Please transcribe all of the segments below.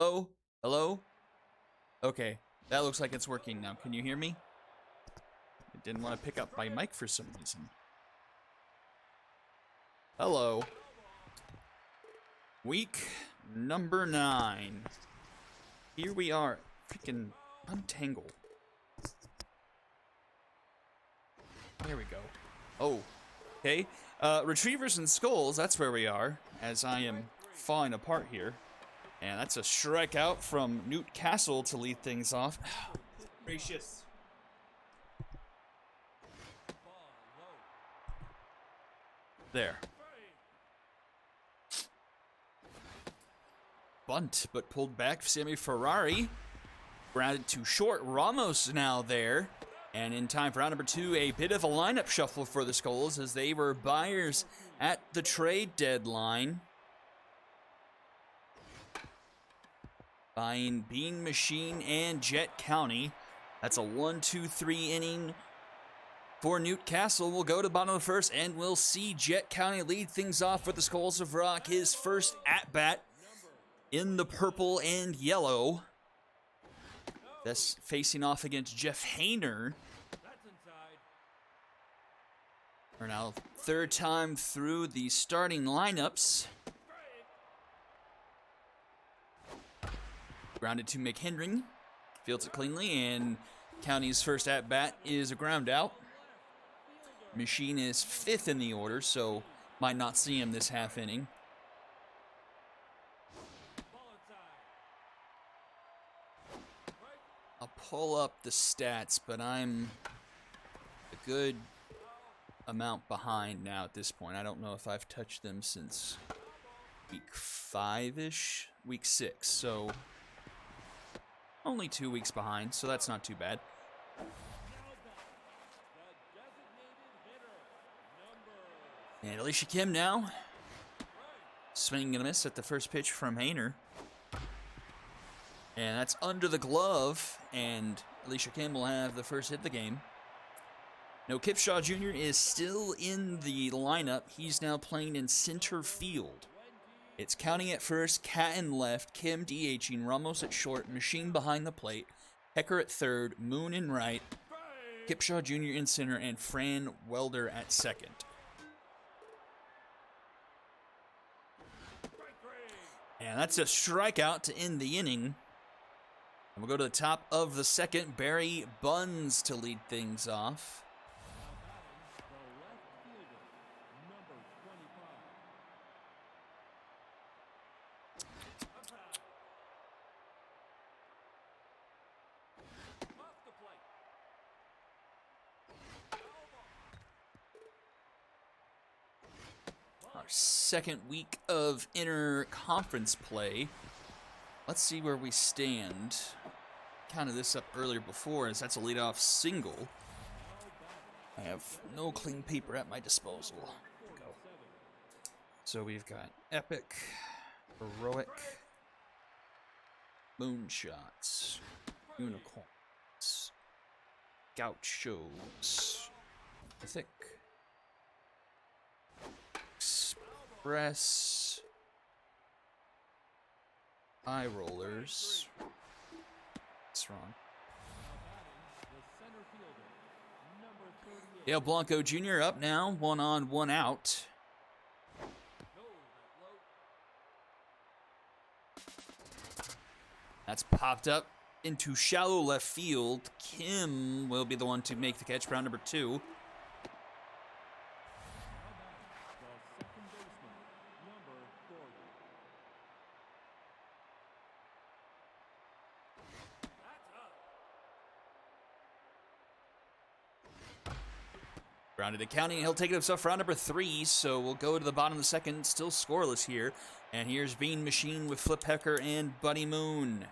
Hello? Hello? Okay, that looks like it's working now. Can you hear me? I didn't want to pick up my mic for some reason. Hello. Week number 9. Here we are. Freaking untangle. There we go. Oh, okay. Retrievers and Skulls, that's where we are, as I am falling apart here. And that's a strikeout from Newt Castle to lead things off. Gracious. There. Bunt, but pulled back. Sammy Ferrari grounded to short. Ramos now there. And in time for round number 2, a bit of a lineup shuffle for the Skulls as they were buyers at the trade deadline. Buying Bean Machine and Jet County. That's a 1-2-3 inning for Newt Castle. We'll go to the bottom of the first, and we'll see Jet County lead things off with the Skulls of Rock. His first at-bat in the purple and yellow. That's facing off against Jeff Hayner. We're now third time through the starting lineups. Grounded to McHenry. Fields it cleanly, and County's first at-bat is a ground out. Machine is 5th in the order, so might not see him this half inning. I'll pull up the stats, but I'm a good amount behind now at this point. I don't know if I've touched them since week 5-ish, week 6, so only 2 weeks behind, so that's not too bad. And Alicia Kim now. Swing and a miss at the first pitch from Hayner. And that's under the glove, and Alicia Kim will have the first hit of the game. No, Kipshaw Jr. is still in the lineup. He's now playing in center field. It's County at first, Catton left, Kim DHing, Ramos at short, Machine behind the plate, Hecker at third, Moon in right, Kipshaw Jr. in center, and Fran Welder at second. And that's a strikeout to end the inning. And we'll go to the top of the second. Barry Buns to lead things off. Our second week of inter-conference play. Let's see where we stand. Counted this up earlier before, as that's a leadoff single. I have no clean paper at my disposal. Go. So we've got Epic, Heroic, Moonshots, Unicorns, Gauchos, Mythic, Express, Eye Rollers. That's wrong. Dale Blanco Jr. up now, 1 on, 1 out. That's popped up into shallow left field. Kim will be the one to make the catch, round number 2. Grounded to County, and he'll take it himself for round number 3, so we'll go to the bottom of the second, still scoreless here. And here's Bean Machine with Flip Hecker and Buddy Moon.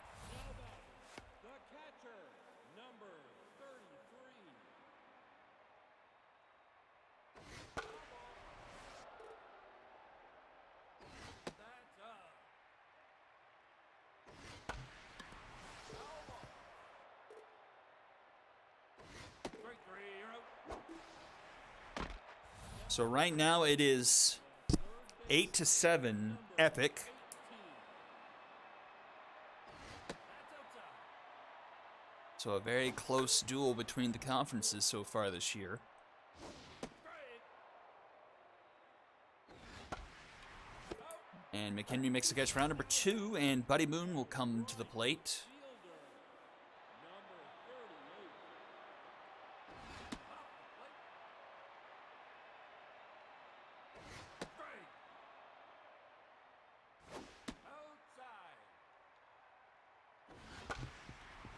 So right now it is 8-7 Epic. So a very close duel between the conferences so far this year. And McHenry makes the catch for round number 2, and Buddy Moon will come to the plate.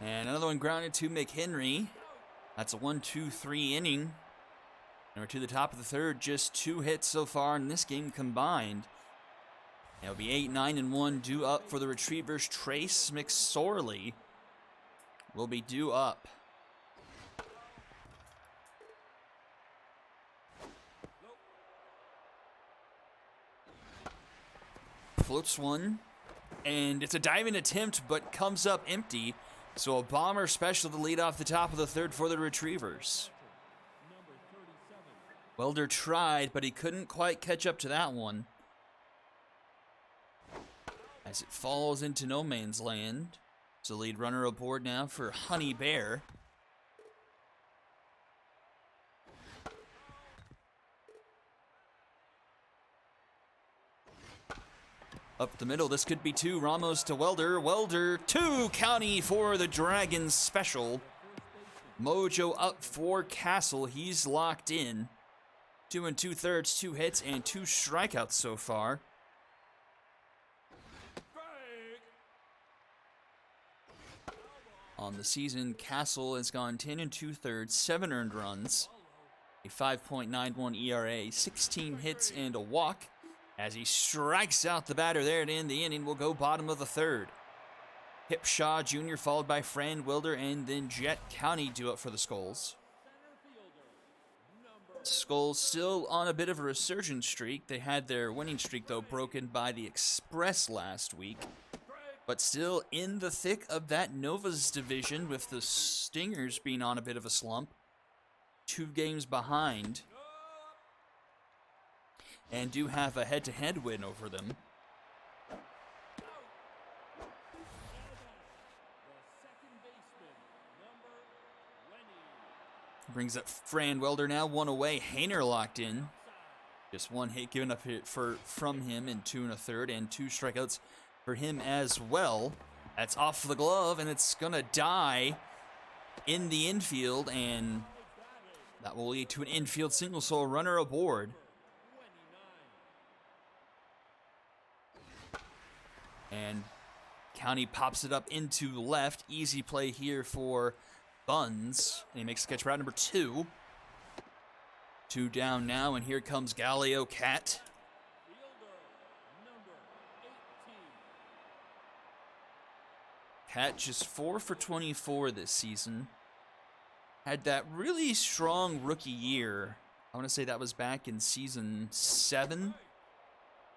And another one grounded to McHenry. That's a 1-2-3 inning. And we're to the top of the third. Just 2 hits so far in this game combined. It'll be 8-9-1 due up for the Retrievers. Trace McSorley will be due up. Floats one. And it's a diving attempt, but comes up empty. So a bomber special to lead off the top of the third for the Retrievers. Welder tried, but he couldn't quite catch up to that one. As it falls into no man's land. So lead runner aboard now for Honey Bear. Up the middle, this could be 2. Ramos to Welder. Welder, 2 County for the Dragons special. Mojo up for Castle. He's locked in. 2 2/3, 2 hits, and 2 strikeouts so far. On the season, Castle has gone 10 2/3, 7 earned runs, a 5.91 ERA, 16 hits, and a walk. As he strikes out the batter there to end the inning, will go bottom of the third. Hipshaw Jr. followed by Fran Wilder, and then Jet County due up for the Skulls. Skulls still on a bit of a resurgence streak. They had their winning streak, though, broken by the Express last week. But still in the thick of that Novas division, with the Stingers being on a bit of a slump. 2 games behind. And do have a head-to-head win over them. Brings up Fran Welder now, 1 away. Hayner locked in. Just 1 hit given up from him in 2 1/3, and 2 strikeouts for him as well. That's off the glove, and it's gonna die in the infield, and that will lead to an infield single, so a runner aboard. And County pops it up into left. Easy play here for Buns. And he makes the catch route number 2. 2 down now, and here comes Galileo Cat. Cat just 4 for 24 this season. Had that really strong rookie year. I want to say that was back in season 7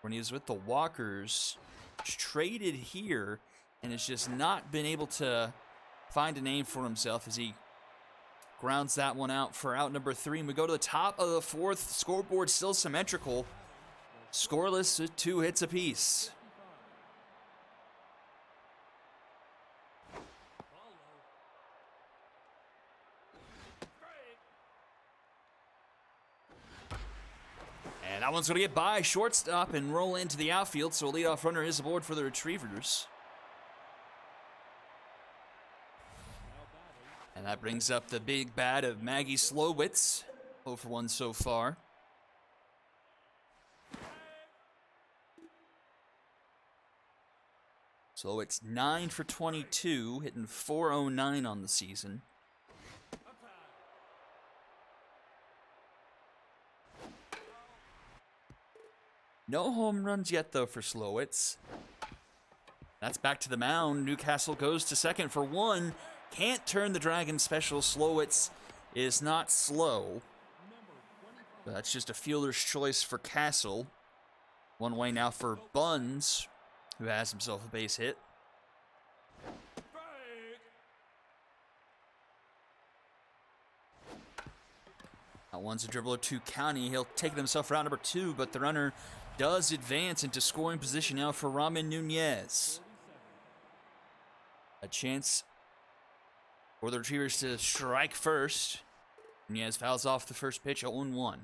when he was with the Walkers. Traded here and has just not been able to find a name for himself as he grounds that one out for out number 3. And we go to the top of the 4th. Scoreboard still symmetrical. Scoreless with 2 hits apiece. And that one's going to get by shortstop and roll into the outfield, so a leadoff runner is aboard for the Retrievers. And that brings up the big bat of Maggie Slowitz, 0 for 1 so far. Slowitz 9 for 22, hitting .409 on the season. No home runs yet, though, for Slowitz. That's back to the mound. Newcastle goes to second for 1. Can't turn the Dragon special. Slowitz is not slow. But that's just a fielder's choice for Castle. 1 away now for Buns, who has himself a base hit. That one's a dribbler to County. He'll take it himself round number 2, but the runner does advance into scoring position now for Ramen Nunez. A chance For the Retrievers to strike first. Nunez fouls off the first pitch, 0-1.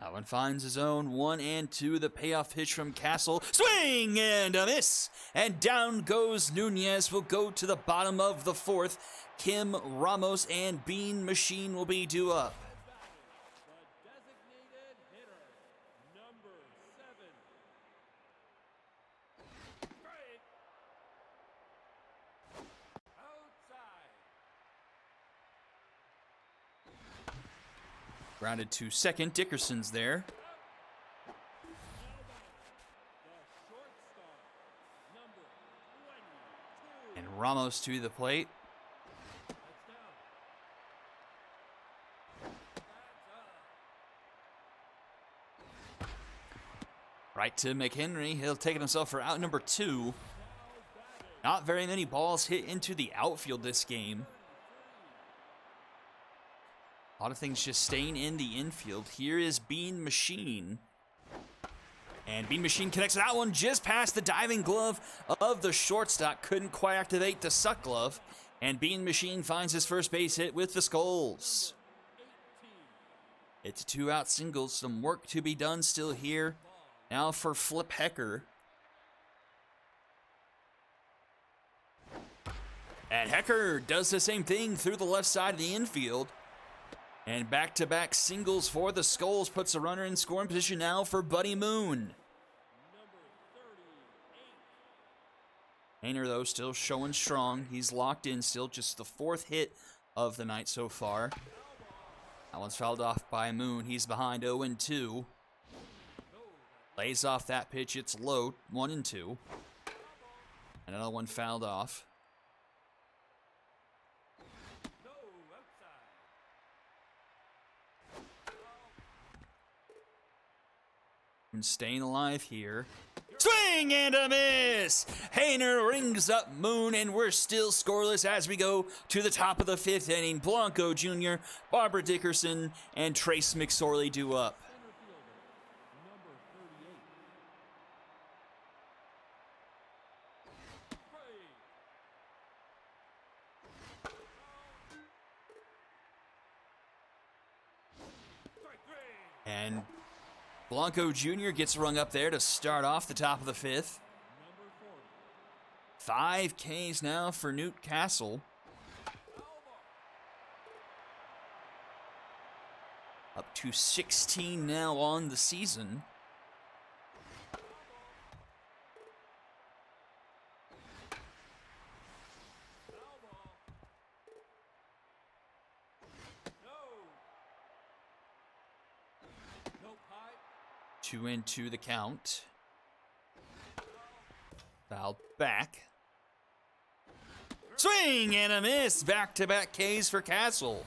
That one finds his own 1-2. The payoff pitch from Castle. Swing and a miss. And down goes Nunez. Will go to the bottom of the fourth. Kim, Ramos, and Bean Machine will be due up. Grounded to second. Dickerson's there. And Ramos to the plate. Right to McHenry. He'll take it himself for out number 2. Not very many balls hit into the outfield this game. A lot of things just staying in the infield. Here is Bean Machine. And Bean Machine connects that one just past the diving glove of the shortstop. Couldn't quite activate the suck glove. And Bean Machine finds his first base hit with the Skulls. It's a 2-out single. Some work to be done still here. Now for Flip Hecker. And Hecker does the same thing through the left side of the infield. And back-to-back singles for the Skulls puts a runner in scoring position now for Buddy Moon. Hainer, though, still showing strong. He's locked in still, just the 4th hit of the night so far. That one's fouled off by Moon. He's behind 0-2. Lays off that pitch. It's low, 1-2. Another one fouled off. And staying alive here. Swing and a miss! Hainer rings up Moon, and we're still scoreless as we go to the top of the 5th inning. Blanco Jr., Barbara Dickerson, and Trace McSorley due up. And Blanco Jr. gets rung up there to start off the top of the 5th. 5 Ks now for Newt Castle. Up to 16 now on the season. Two into the count. Fouled back. Swing and a miss. Back-to-back Ks for Castle.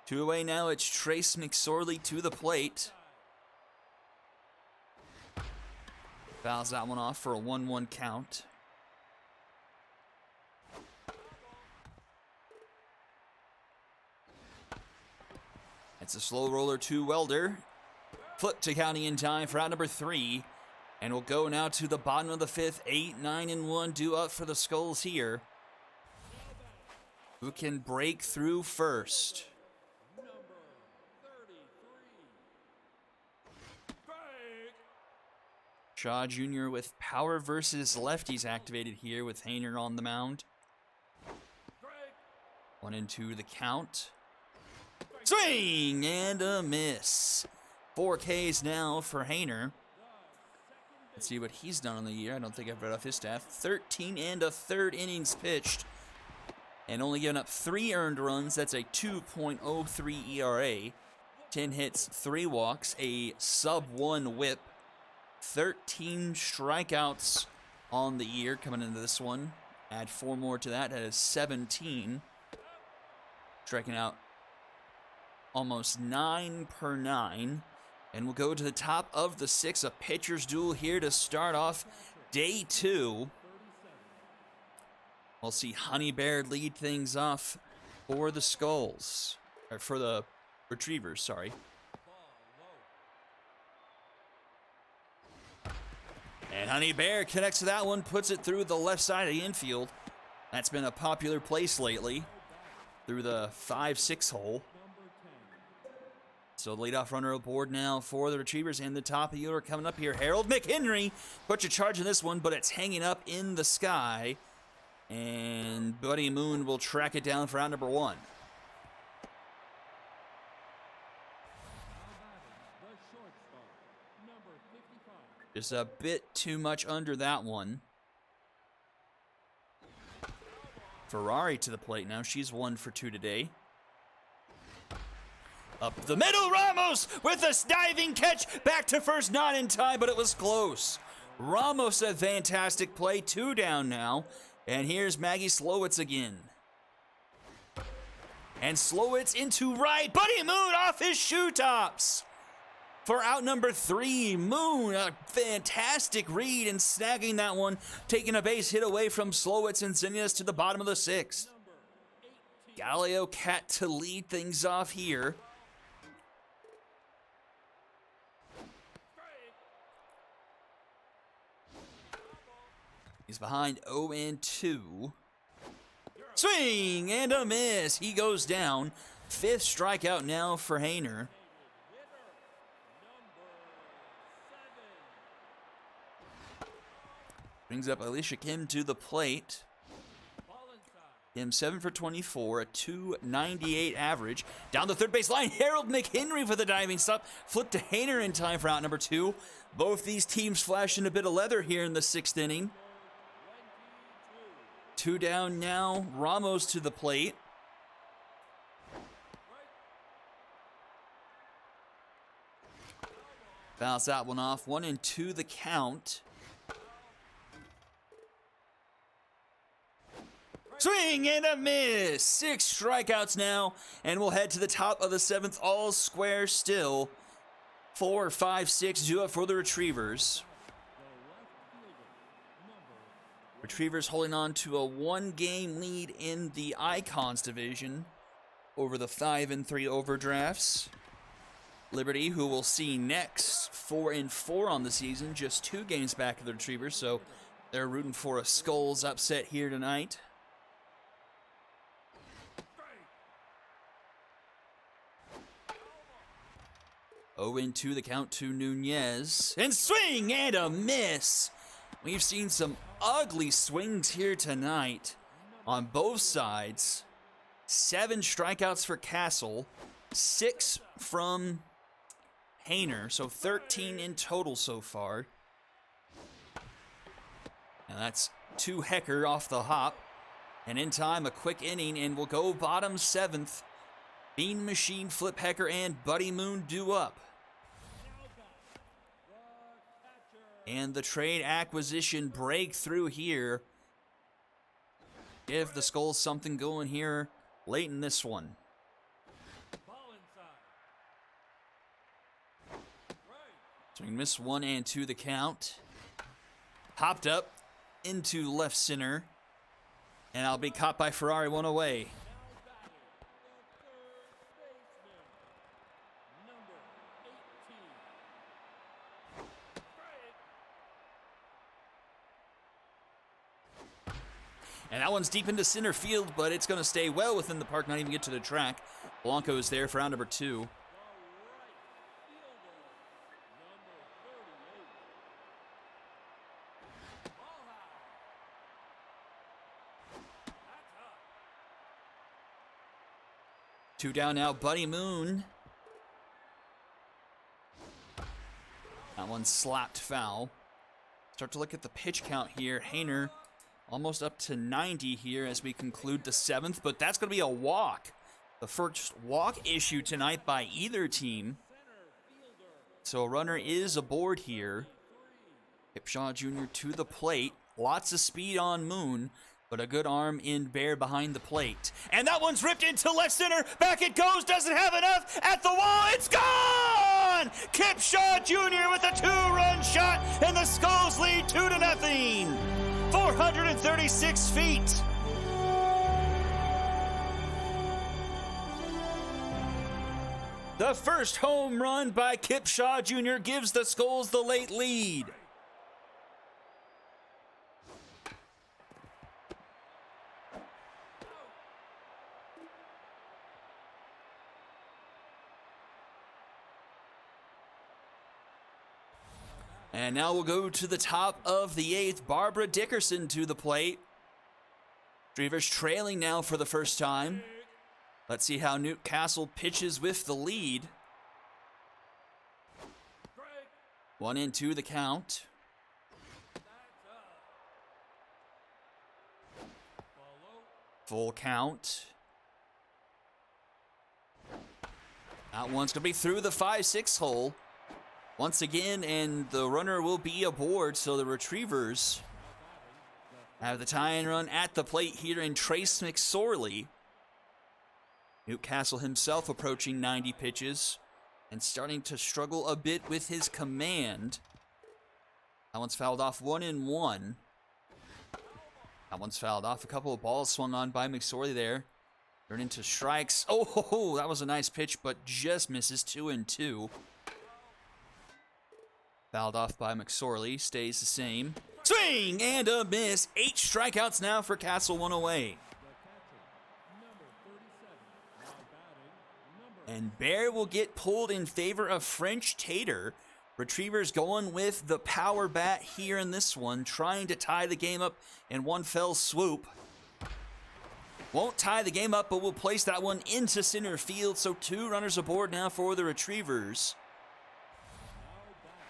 Two away now. It's Trace McSorley to the plate. Fouls that one off for a 1-1 count. It's a slow roller to Welder. Flip to County in time for out number 3. And we'll go now to the bottom of the 5th. 8, 9, and 1 due up for the Skulls here. Who can break through first? Shaw Jr. with power versus lefties activated here with Hainer on the mound. 1-2 the count. Swing and a miss. 4 Ks now for Hainer. Let's see what he's done on the year. I don't think I've read off his stats. 13 1/3 innings pitched and only given up 3 earned runs. That's a 2.03 ERA. 10 hits, 3 walks, a sub-1 whip. 13 strikeouts on the year coming into this one. Add 4 more to that. That is 17. Striking out almost 9 per 9. And we'll go to the top of the 6th. A pitcher's duel here to start off day 2. We'll see Honey Bear lead things off for the Skulls. Or for the Retrievers, sorry. And Honey Bear connects to that one, puts it through the left side of the infield. That's been a popular place lately through the 5-6 hole. So the leadoff runner aboard now for the Retrievers, and the top of the order coming up here. Harold McHenry puts a charge in this one, but it's hanging up in the sky. And Buddy Moon will track it down for out number 1. Just a bit too much under that one. Ferrari to the plate now. She's 1 for 2 today. Up the middle, Ramos with a diving catch. Back to first, not in time, but it was close. Ramos, a fantastic play. 2 down now. And here's Maggie Slowitz again. And Slowitz into right. Buddy Moon off his shoe tops. For out number 3, Moon, a fantastic read and snagging that one, taking a base hit away from Slowitz and sending us to the bottom of the 6th. Galileo Cat to lead things off here. He's behind 0-2. Swing and a miss. He goes down. 5th strikeout now for Hayner. Brings up Alicia Kim to the plate. Kim 7 for 24, a 298 average. Down the third base line, Harold McHenry for the diving stop. Flip to Hayner in time for out number 2. Both these teams flashing a bit of leather here in the 6th inning. 2 down now, Ramos to the plate. Fouls that one off, 1-2 the count. Swing and a miss. 6 strikeouts now, and we'll head to the top of the 7th, all square still. 4, 5, 6 do it for the Retrievers. Retrievers holding on to a 1-game lead in the Icons division over the 5-3 Overdrafts. Liberty, who we'll see next, 4-4 on the season, just 2 games back of the Retrievers, so they're rooting for a Skulls upset here tonight. Into the count to Nunez. And swing and a miss. We've seen some ugly swings here tonight on both sides. 7 strikeouts for Castle, 6 from Hayner, so 13 in total so far. And that's 2 Hecker off the hop. And in time, a quick inning, and we'll go bottom 7th. Bean Machine, Flip Hecker, and Buddy Moon due up. And the trade acquisition breakthrough here. Give the Skulls something going here late in this one. Swing miss, 1-2 the count. Hopped up into left center. And I'll be caught by Ferrari, 1 away. And that one's deep into center field, but it's going to stay well within the park, not even get to the track. Blanco is there for round number 2. Two down now, Buddy Moon. That one slapped foul. Start to look at the pitch count here. Hayner almost up to 90 here as we conclude the 7th, but that's going to be a walk. The first walk issue tonight by either team. So a runner is aboard here. Kipshaw Jr. to the plate. Lots of speed on Moon, but a good arm in Bear behind the plate. And that one's ripped into left center. Back it goes. Doesn't have enough. At the wall. It's gone! Kipshaw Jr. with a 2-run shot, and the Skulls lead 2-0. 436 feet. The first home run by Kipshaw Jr. gives the Skulls the late lead. And now we'll go to the top of the 8th. Barbara Dickerson to the plate. Retrievers trailing now for the first time. Let's see how Newcastle pitches with the lead. 1-2 the count. Full count. That one's going to be through the 5-6 hole once again, and the runner will be aboard, so the Retrievers have the tie-in run at the plate here in Trace McSorley. Newcastle himself approaching 90 pitches and starting to struggle a bit with his command. That one's fouled off 1-1. That one's fouled off. A couple of balls swung on by McSorley there. Turned into strikes. Oh, that was a nice pitch, but just misses. 2-2. Fouled off by McSorley. Stays the same. Swing and a miss. 8 strikeouts now for Castle, 1 away. And Bear will get pulled in favor of French Tater. Retrievers going with the power bat here in this one, trying to tie the game up in one fell swoop. Won't tie the game up, but will place that one into center field. So 2 runners aboard now for the Retrievers.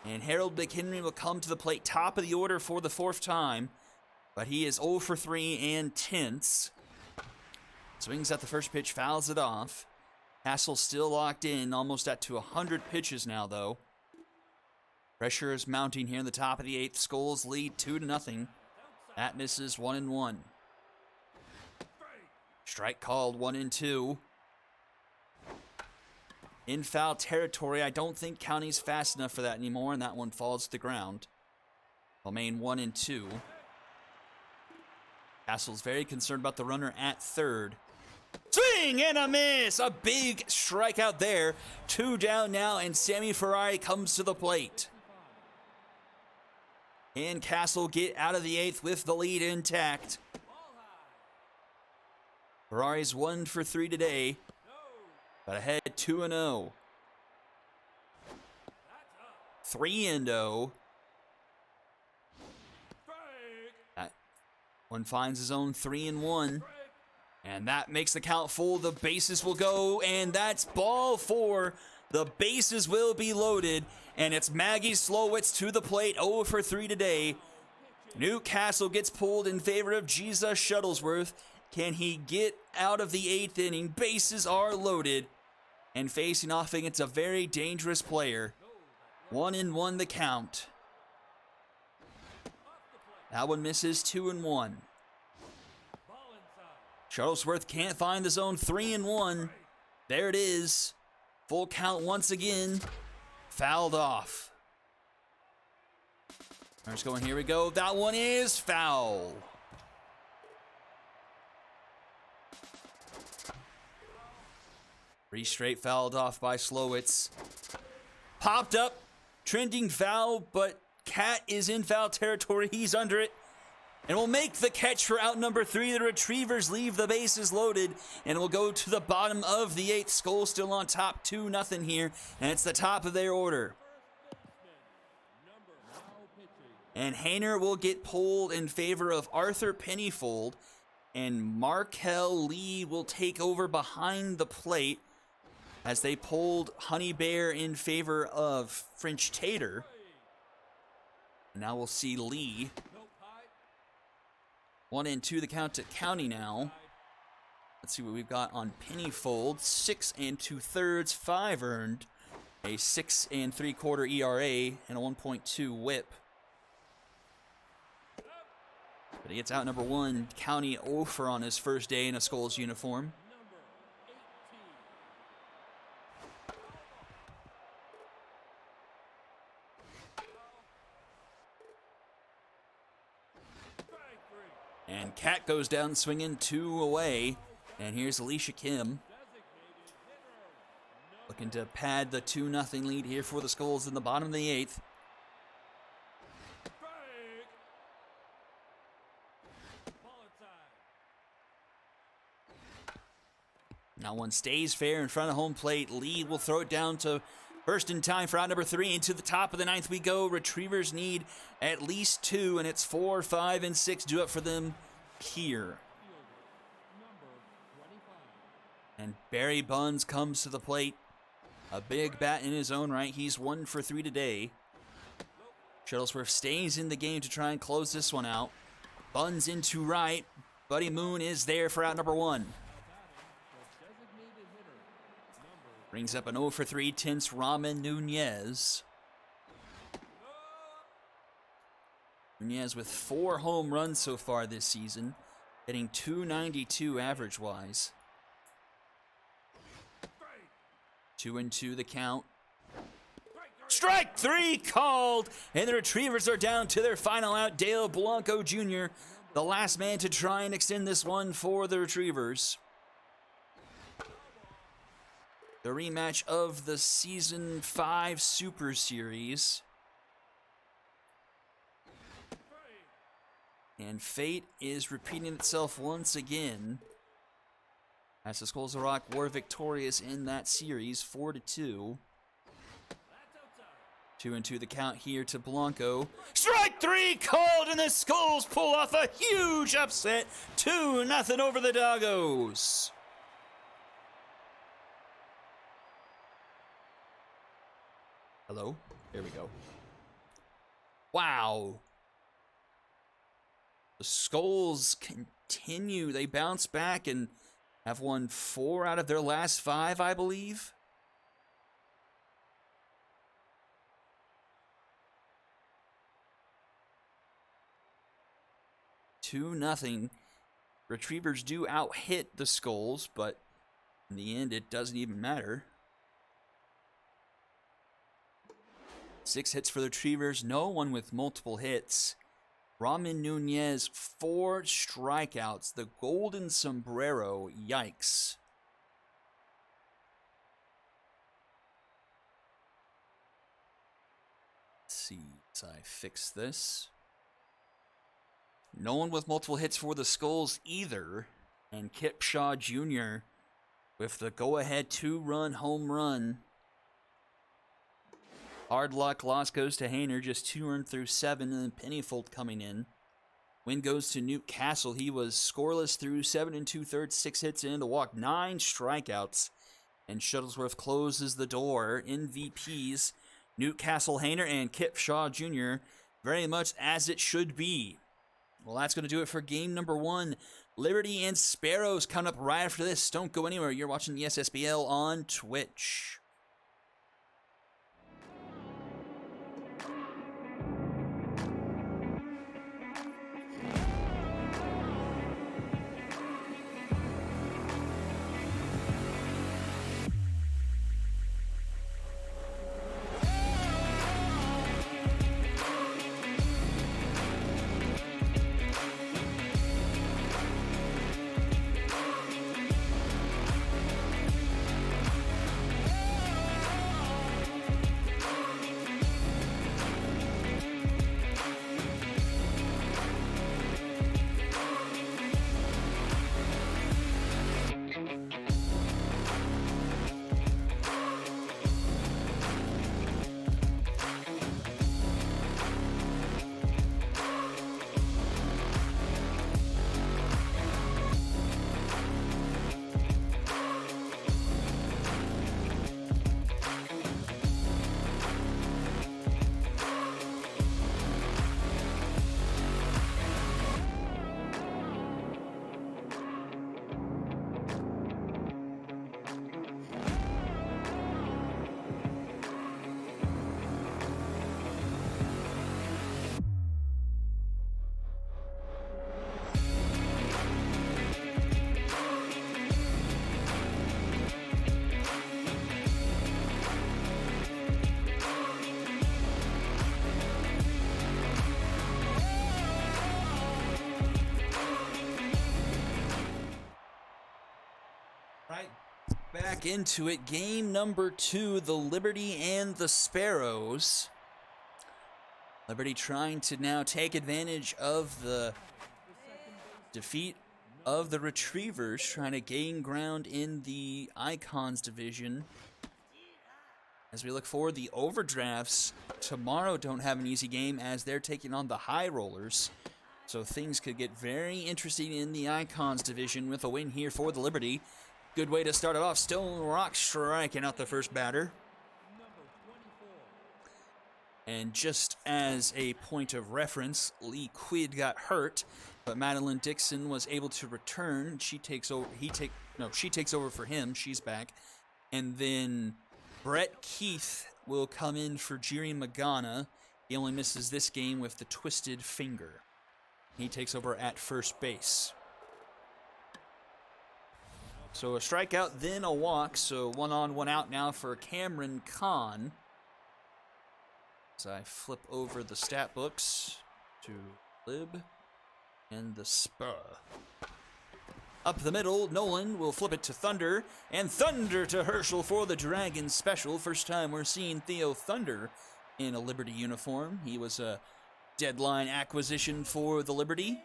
And Harold McHenry will come to the plate, top of the order for the 4th time. But he is 0 for 3 and 10ths. Swings at the first pitch, fouls it off. Castle still locked in, almost at to 100 pitches now, though. Pressure is mounting here in the top of the 8th. Skulls lead 2-0. That misses. 1-1. Strike called. 1-2. In foul territory. I don't think County's fast enough for that anymore, and that one falls to the ground. Remain 1-2. Castle's very concerned about the runner at third. Swing and a miss! A big strikeout there. 2 down now, and Sammy Ferrari comes to the plate. And Castle get out of the 8th with the lead intact. Ferrari's 1 for 3 today, but ahead 2-0. 3-0. That one finds his own 3-1. And that makes the count full. The bases will go, and that's ball 4. The bases will be loaded, and it's Maggie Slowitz to the plate, 0 for 3 today. Newcastle gets pulled in favor of Jesus Shuttlesworth. Can he get out of the 8th inning? Bases are loaded, and facing off against a very dangerous player. 1-1 the count. That one misses. 2-1. Shuttlesworth can't find the zone. 3-1. There it is. Full count once again. Fouled off. Runners going. Here we go. That one is foul. Three straight fouled off by Slowitz. Popped up. Trending foul, but Cat is in foul territory. He's under it. And will make the catch for out number 3. The Retrievers leave the bases loaded, and will go to the bottom of the 8th. Skull still on top, 2-0 here, and it's the top of their order. And Hayner will get pulled in favor of Arthur Pennyfold, and Markel Lee will take over behind the plate as they pulled Honey Bear in favor of French Tater. Now we'll see Lee. 1-2 the count to County now. Let's see what we've got on Pennyfold. 6 2/3, 5 earned, a 6 3/4 ERA, and a 1.2 WHIP. But he gets out number 1. County 0 for on his first day in a Skulls uniform. And Cat goes down swinging 2 away. And here's Alicia Kim. Looking to pad the 2-0 lead here for the Skulls in the bottom of the 8th. Now one stays fair in front of home plate. Lee will throw it down to First in time for out number 3. Into the top of the 9th we go. Retrievers need at least 2, and it's 4, 5, and 6 due up for them here. And Barry Buns comes to the plate. A big bat in his own right. He's 1 for 3 today. Shuttlesworth stays in the game to try and close this one out. Buns into right. Buddy Moon is there for out number 1. Brings up an 0 for 3, Tense Ramen Nunez. Nunez with 4 home runs so far this season, hitting .292 average-wise. 2-2 the count. Strike 3 called, and the Retrievers are down to their final out. Dale Blanco Jr., the last man to try and extend this one for the Retrievers. The rematch of the Season 5 Super Series. And fate is repeating itself once again, as the Skulls of Rock were victorious in that series, 4-2. 2-2 the count here to Blanco. Strike 3 called, and the Skulls pull off a huge upset. 2-0 over the Doggos. Hello? There we go. Wow. The Skulls continue. They bounce back and have won 4 out of their last 5, I believe. Two nothing. Retrievers do out-hit the Skulls, but in the end, it doesn't even matter. 6 hits for the Retrievers, no one with multiple hits. Ramen Nunez, 4 strikeouts. The golden sombrero, yikes. Let's see as I fix this. No one with multiple hits for the Skulls either. And Kip Shaw Jr. with the go-ahead 2-run home run. Hard luck loss goes to Hainer, just 2 earned through 7, and then Pennyfold coming in. Win goes to Newcastle. He was scoreless through 7 2/3, 6 hits and a walk, 9 strikeouts. And Shuttlesworth closes the door. MVPs, Newcastle, Hainer, and Kip Shaw Jr. Very much as it should be. Well, that's going to do it for game number 1. Liberty and Sparrows coming up right after this. Don't go anywhere. You're watching the Ssbl on Twitch. Back into it. Game number 2, the Liberty and the Sparrows. Liberty trying to now take advantage of the defeat of the Retrievers, trying to gain ground in the Icons division. As we look forward, the Overdrafts tomorrow don't have an easy game as they're taking on the High Rollers. So things could get very interesting in the Icons division with a win here for the Liberty. Good way to start it off. Stone Rock striking out the first batter. And just as a point of reference, Lee Quid got hurt, but Madeline Dixon was able to return. She takes over. She takes over for him. She's back. And then Brett Keith will come in for Jiri Magana. He only misses this game with the twisted finger. He takes over at first base. So a strikeout, then a walk. So 1 on, 1 out now for Cameron Kahn. As I flip over the stat books to Lib and the Ssbl. Up the middle, Nolan will flip it to Thunder, and Thunder to Herschel for the Dragons special. First time we're seeing Theo Thunder in a Liberty uniform. He was a deadline acquisition for the Liberty.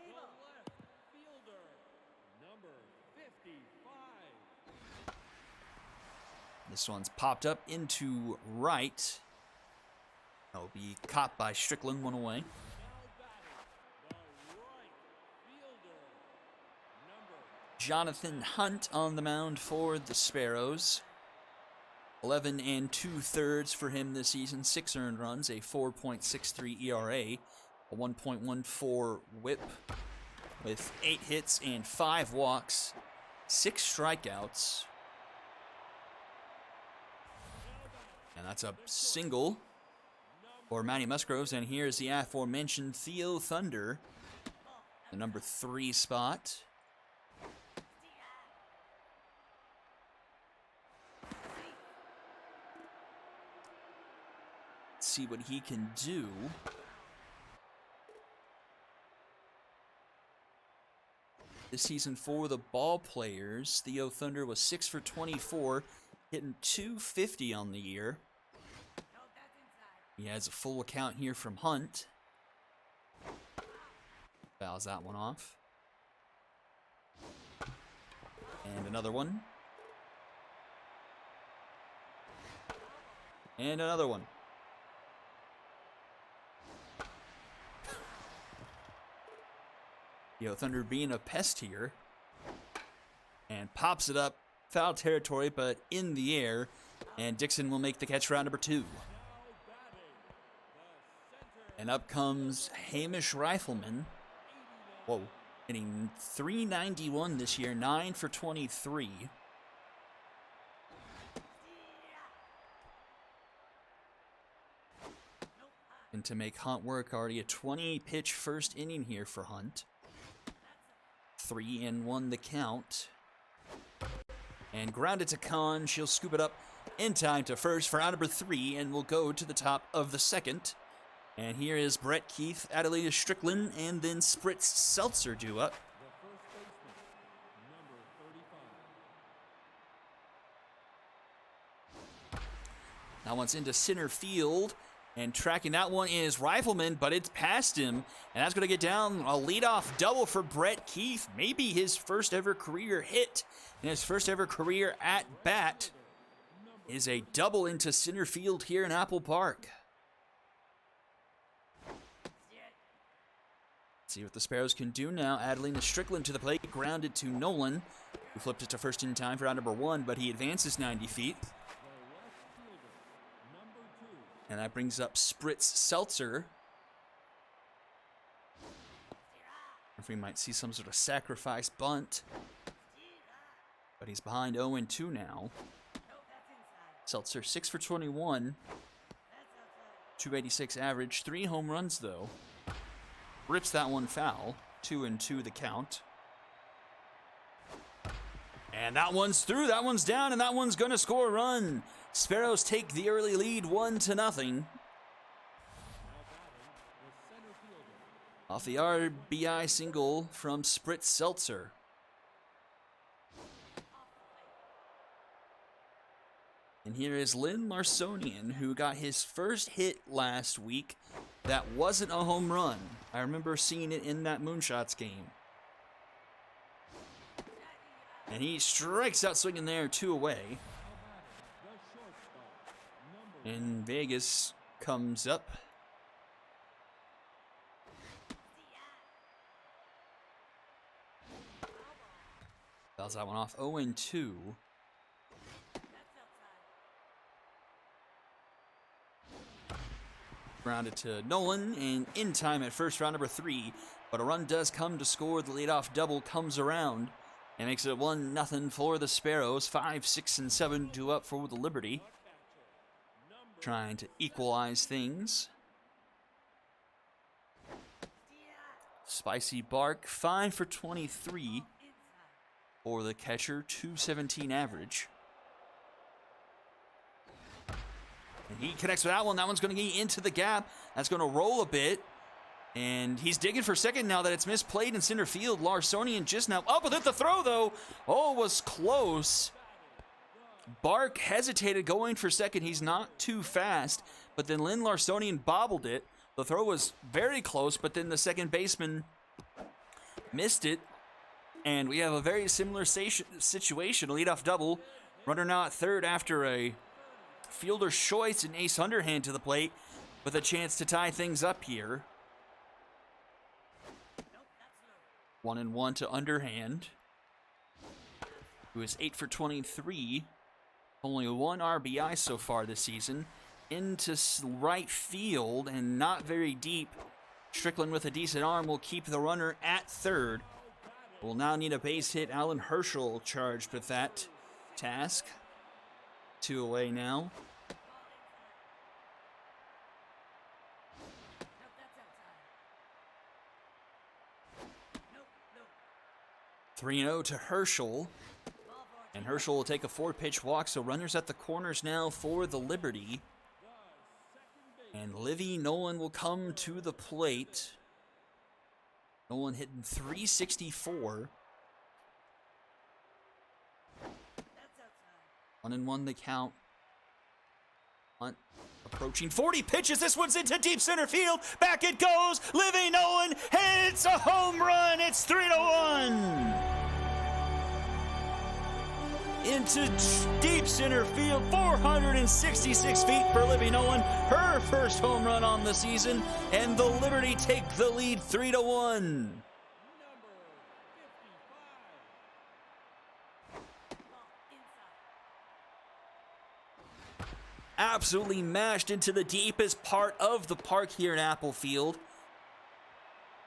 This one's popped up into right. That'll be caught by Strickland, 1 away. Jonathan Hunt on the mound for the Sparrows. 11 2/3 for him this season. 6 earned runs, a 4.63 ERA, a 1.14 WHIP, with 8 hits and 5 walks, 6 strikeouts. And that's a single for Matty Musgroves. And here's the aforementioned Theo Thunder, the number 3 spot. See what he can do. This season for the ball players, Theo Thunder was 6 for 24, hitting .250 on the year. He has a full account here from Hunt. Fouls that one off. And another one. And another one. Thunder being a pest here. And pops it up. Foul territory, but in the air. And Dixon will make the catch for round number 2. And up comes Hamish Rifleman. Whoa. Hitting .391 this year. 9 for 23. And to make Hunt work, already a 20-pitch first inning here for Hunt. 3-1 the count. And grounded to Kahn. She'll scoop it up in time to first for round number 3, and we'll go to the top of the second. And here is Brett Keith, Adelita Strickland, and then Spritz Seltzer due up. That one's into center field. And tracking that one is Rifleman, but it's past him. And that's going to get down a leadoff double for Brett Keith. Maybe his first ever career hit and his first ever career at bat is a double into center field here in Apple Park. Let's see what the Sparrows can do now. Adelina Strickland to the plate, grounded to Nolan, who flipped it to first in time for round number 1, but he advances 90 feet. And that brings up Spritz Seltzer. If we might see some sort of sacrifice bunt. But he's behind 0-2 now. Seltzer 6 for 21. 286 average. 3 home runs though. Rips that one foul. 2-2 the count. And that one's through. That one's down, and that one's going to score a run. Sparrows take the early lead 1-0. Off the RBI single from Spritz Seltzer. And here is Lynn Marsonian, who got his first hit last week that wasn't a home run. I remember seeing it in that Moonshots game. And he strikes out swinging there, 2 away. And Vegas comes up. Fouls that one off. 0-2. Grounded to Nolan, and in time at first, round number 3. But a run does come to score. The leadoff double comes around and makes it 1-0 for the Sparrows. 5, 6, and 7 due up for the Liberty. Trying to equalize things. Spicy Bark, 5 for 23 for the catcher, 217 average. And he connects with that one. That one's going to get into the gap. That's going to roll a bit. And he's digging for second now that it's misplayed in center field. Larsonian just now up with it. The throw, though. Oh, it was close. Bark hesitated going for second. He's not too fast. But then Lynn Larsonian bobbled it. The throw was very close, but then the second baseman missed it. And we have a very similar situation. A leadoff double. Runner now at third after a fielder's choice and ace underhand to the plate with a chance to tie things up here. 1-1 to underhand, who is 8 for 23. Only 1 RBI so far this season. Into right field and not very deep. Strickland with a decent arm will keep the runner at third. We'll now need a base hit. Alan Herschel charged with that task. 2 away now. No. 3-0 to Herschel. And Herschel will take a 4-pitch walk, so runners at the corners now for the Liberty. And Livy Nolan will come to the plate. Nolan hitting .364. 1-1 the count. Hunt approaching 40 pitches. This one's into deep center field. Back it goes. Livy Nolan hits a home run. It's 3-1. Into deep center field, 466 feet for Livy Nolan. Her first home run on the season, and the Liberty take the lead 3-1. Absolutely mashed into the deepest part of the park here in Apple Field.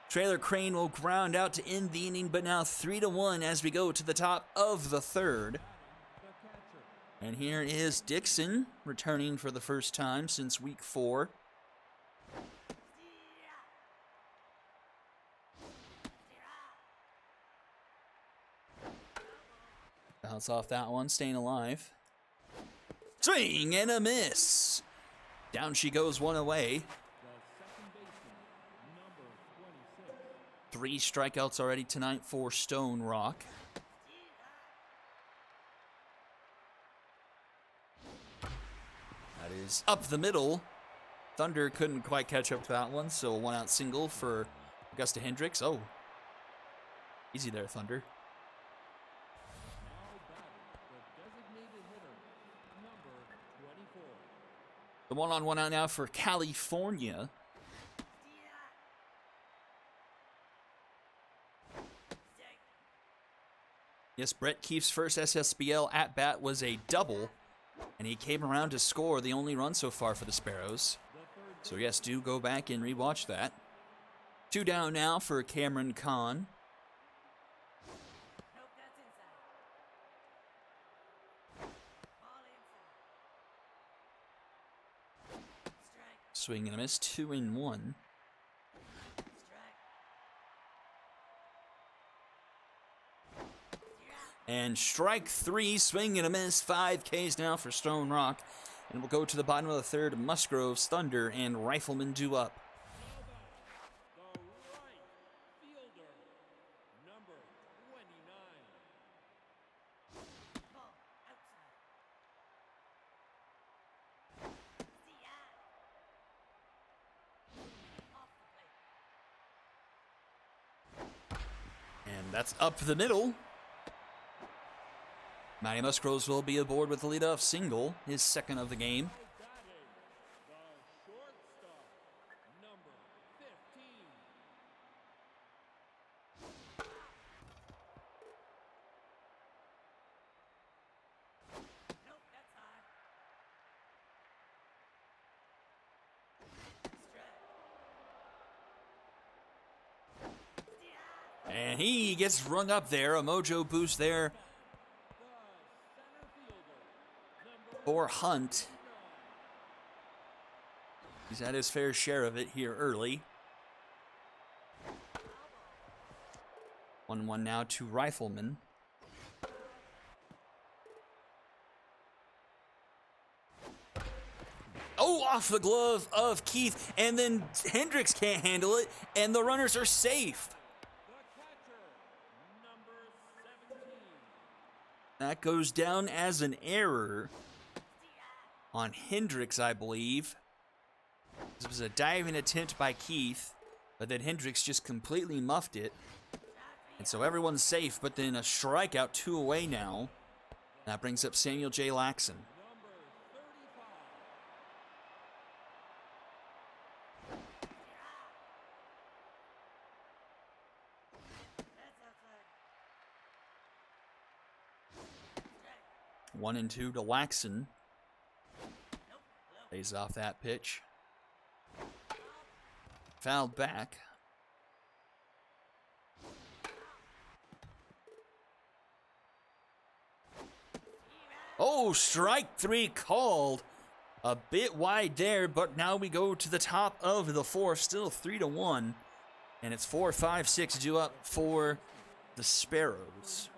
Trailer Crane will ground out to end the inning, but now 3-1 as we go to the top of the third. And here is Dixon, returning for the first time since week 4. Bounce off that one, staying alive. Swing and a miss. Down she goes, 1 away. 3 strikeouts already tonight for Stone Rock. That is up the middle. Thunder couldn't quite catch up to that one, so a 1-out single for Augusta Hendricks. Oh, easy there, Thunder. The 1-on-1 out now for California. Yes, Brett Keefe's first SSBL at-bat was a double, and he came around to score the only run so far for the Sparrows. So yes, do go back and rewatch that. 2 down now for Cameron Kahn. Swing and a miss, 2-1. And strike 3, swing and a miss, 5 Ks now for Stone Rock. And we'll go to the bottom of the third. Musgroves, Thunder, and Rifleman due up. And that's up the middle. Matty Musgroves will be aboard with the leadoff single, his second of the game. And he gets rung up there. A mojo boost there for Hunt. He's had his fair share of it here early. 1-1 now to Rifleman. Oh, off the glove of Keith, and then Hendricks can't handle it, and the runners are safe. That goes down as an error on Hendricks, I believe. This was a diving attempt by Keith, but then Hendricks just completely muffed it. And so everyone's safe, but then a strikeout, 2 away now. That brings up Samuel J. Laxon. One and 2 to Laxon. Lays off that pitch. Fouled back. Oh, strike 3 called. A bit wide there, but now we go to the top of the 4th, still 3-1. And it's 4-5-6 due up for the Sparrows.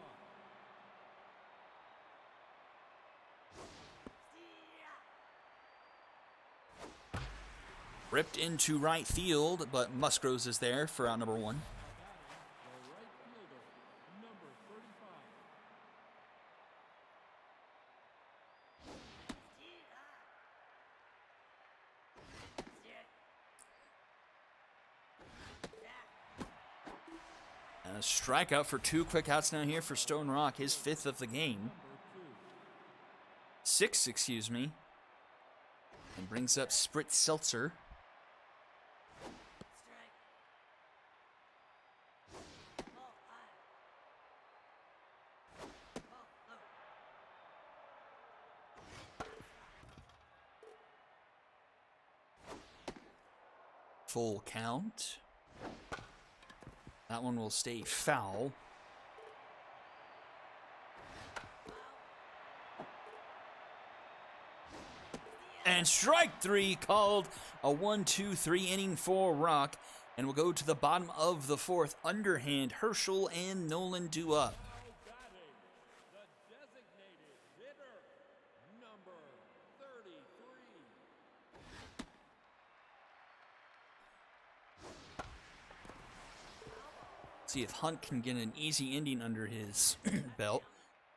Ripped into right field, but Musgroves is there for out number 1. And a strikeout for 2 quick outs now here for Stone Rock, his 5th of the game. 6, excuse me. And brings up Spritz Seltzer. Full count. That one will stay foul. And strike 3 called. A 1-2-3 inning for Rock. And we'll go to the bottom of the 4th. Underhand, Herschel and Nolan due up. See if Hunt can get an easy ending under his belt.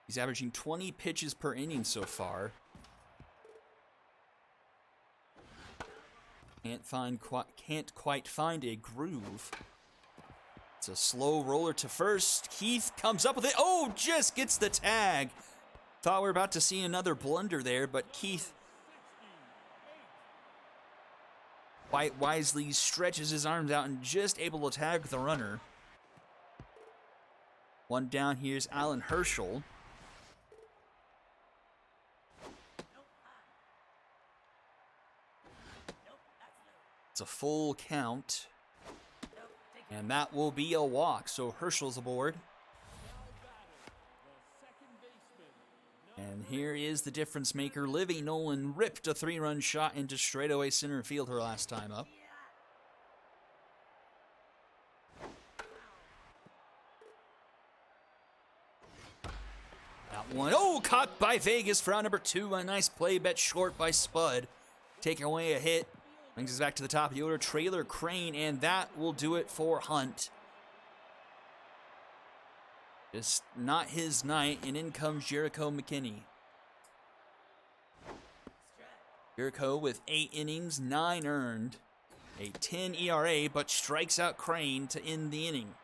He's averaging 20 pitches per inning so far. Can't quite find a groove. It's a slow roller to first. Keith comes up with it. Oh, just gets the tag. Thought we were about to see another blunder there, but Keith quite wisely stretches his arms out and just able to tag the runner. One down, here's Alan Herschel. It's a full count. And that will be a walk, so Herschel's aboard. And here is the difference maker. Livy Nolan ripped a 3-run shot into straightaway center field her last time up. One. Oh, caught by Vegas for out number 2. A nice play, bet short by Spud. Taking away a hit. Brings us back to the top of the order. Trailer Crane, and that will do it for Hunt. Just not his night, and in comes Jericho McKinney. Jericho with 8 innings, 9 earned. A 10 ERA, but strikes out Crane to end the inning.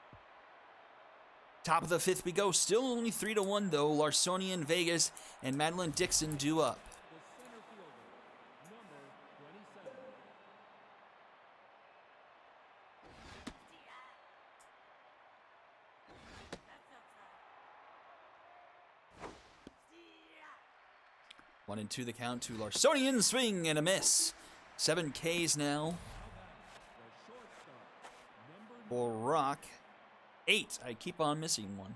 Top of the 5th we go. Still only 3-1 though. Larsonian, Vegas, and Madeline Dixon due up. One and 2 the count to Larsonian. Swing and a miss. 7 Ks now for Rock. 8. I keep on missing one.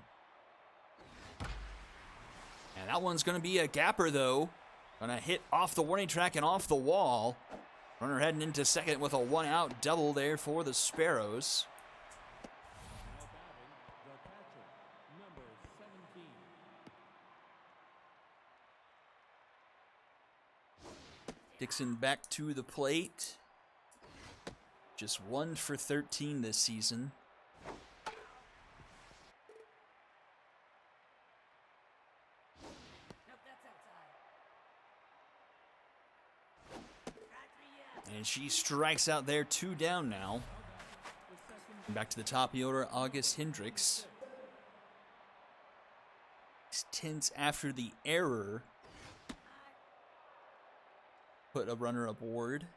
And that one's going to be a gapper, though. Going to hit off the warning track and off the wall. Runner heading into second with a 1-out double there for the Sparrows. Dixon back to the plate. Just 1 for 13 this season. And she strikes out there, 2 down now. And back to the top of the order, August Hendricks. He's tense after the error. Put a runner aboard.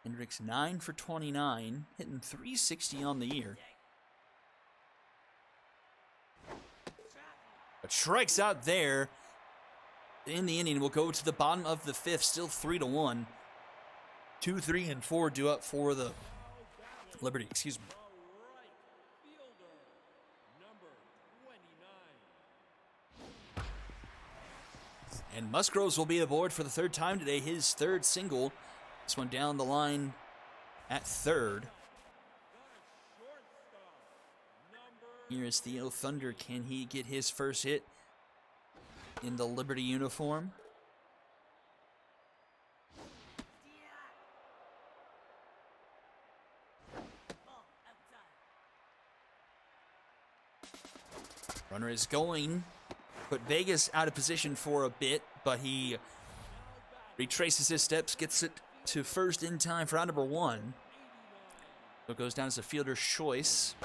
Hendricks 9 for 29, hitting 360 on the year. But strikes out there. In the inning, we'll go to the bottom of the 5th, still 3-1. 2, 3, and 4 due up for the Liberty, excuse me. And Musgroves will be aboard for the 3rd time today, his 3rd single. This one down the line at 3rd. Here is Theo Thunder. Can he get his first hit in the Liberty uniform? Runner is going. Put Vegas out of position for a bit, but he retraces his steps, gets it to first in time for out number 1. So it goes down as a fielder's choice.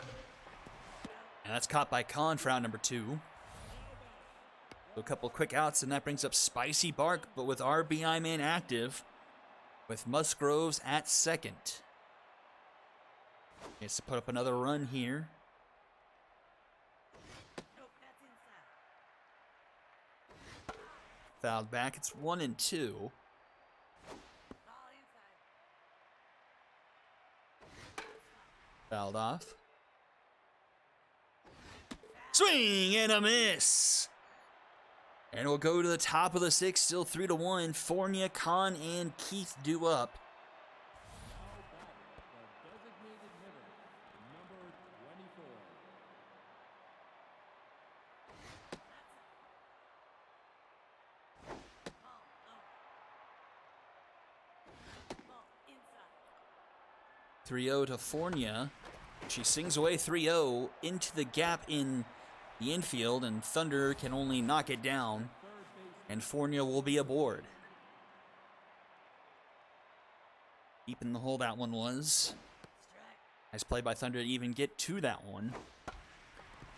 And that's caught by Kahn for out number 2. So a couple quick outs, and that brings up Spicy Bark, but with RBI man active, with Musgroves at second. Gets to put up another run here. Fouled back. It's 1-2. Fouled off. Swing and a miss. And we'll go to the top of the 6th, still 3-1. Fournier, Kahn, and Keith due up. .3-0 to Fournier. She sings away 3-0 into the gap in the infield, and Thunder can only knock it down, and Fournier will be aboard. Deep in the hole that one was. Nice play by Thunder to even get to that one.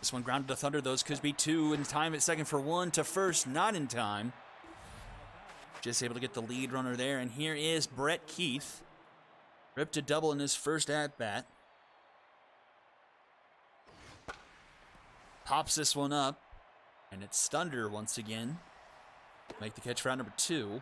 This one grounded to Thunder. Those could be 2 in time at second for 1 to first, not in time. Just able to get the lead runner there, and here is Brett Keith. Ripped a double in his first at-bat. Pops this one up, and it's Thunder once again. Make the catch for out number 2.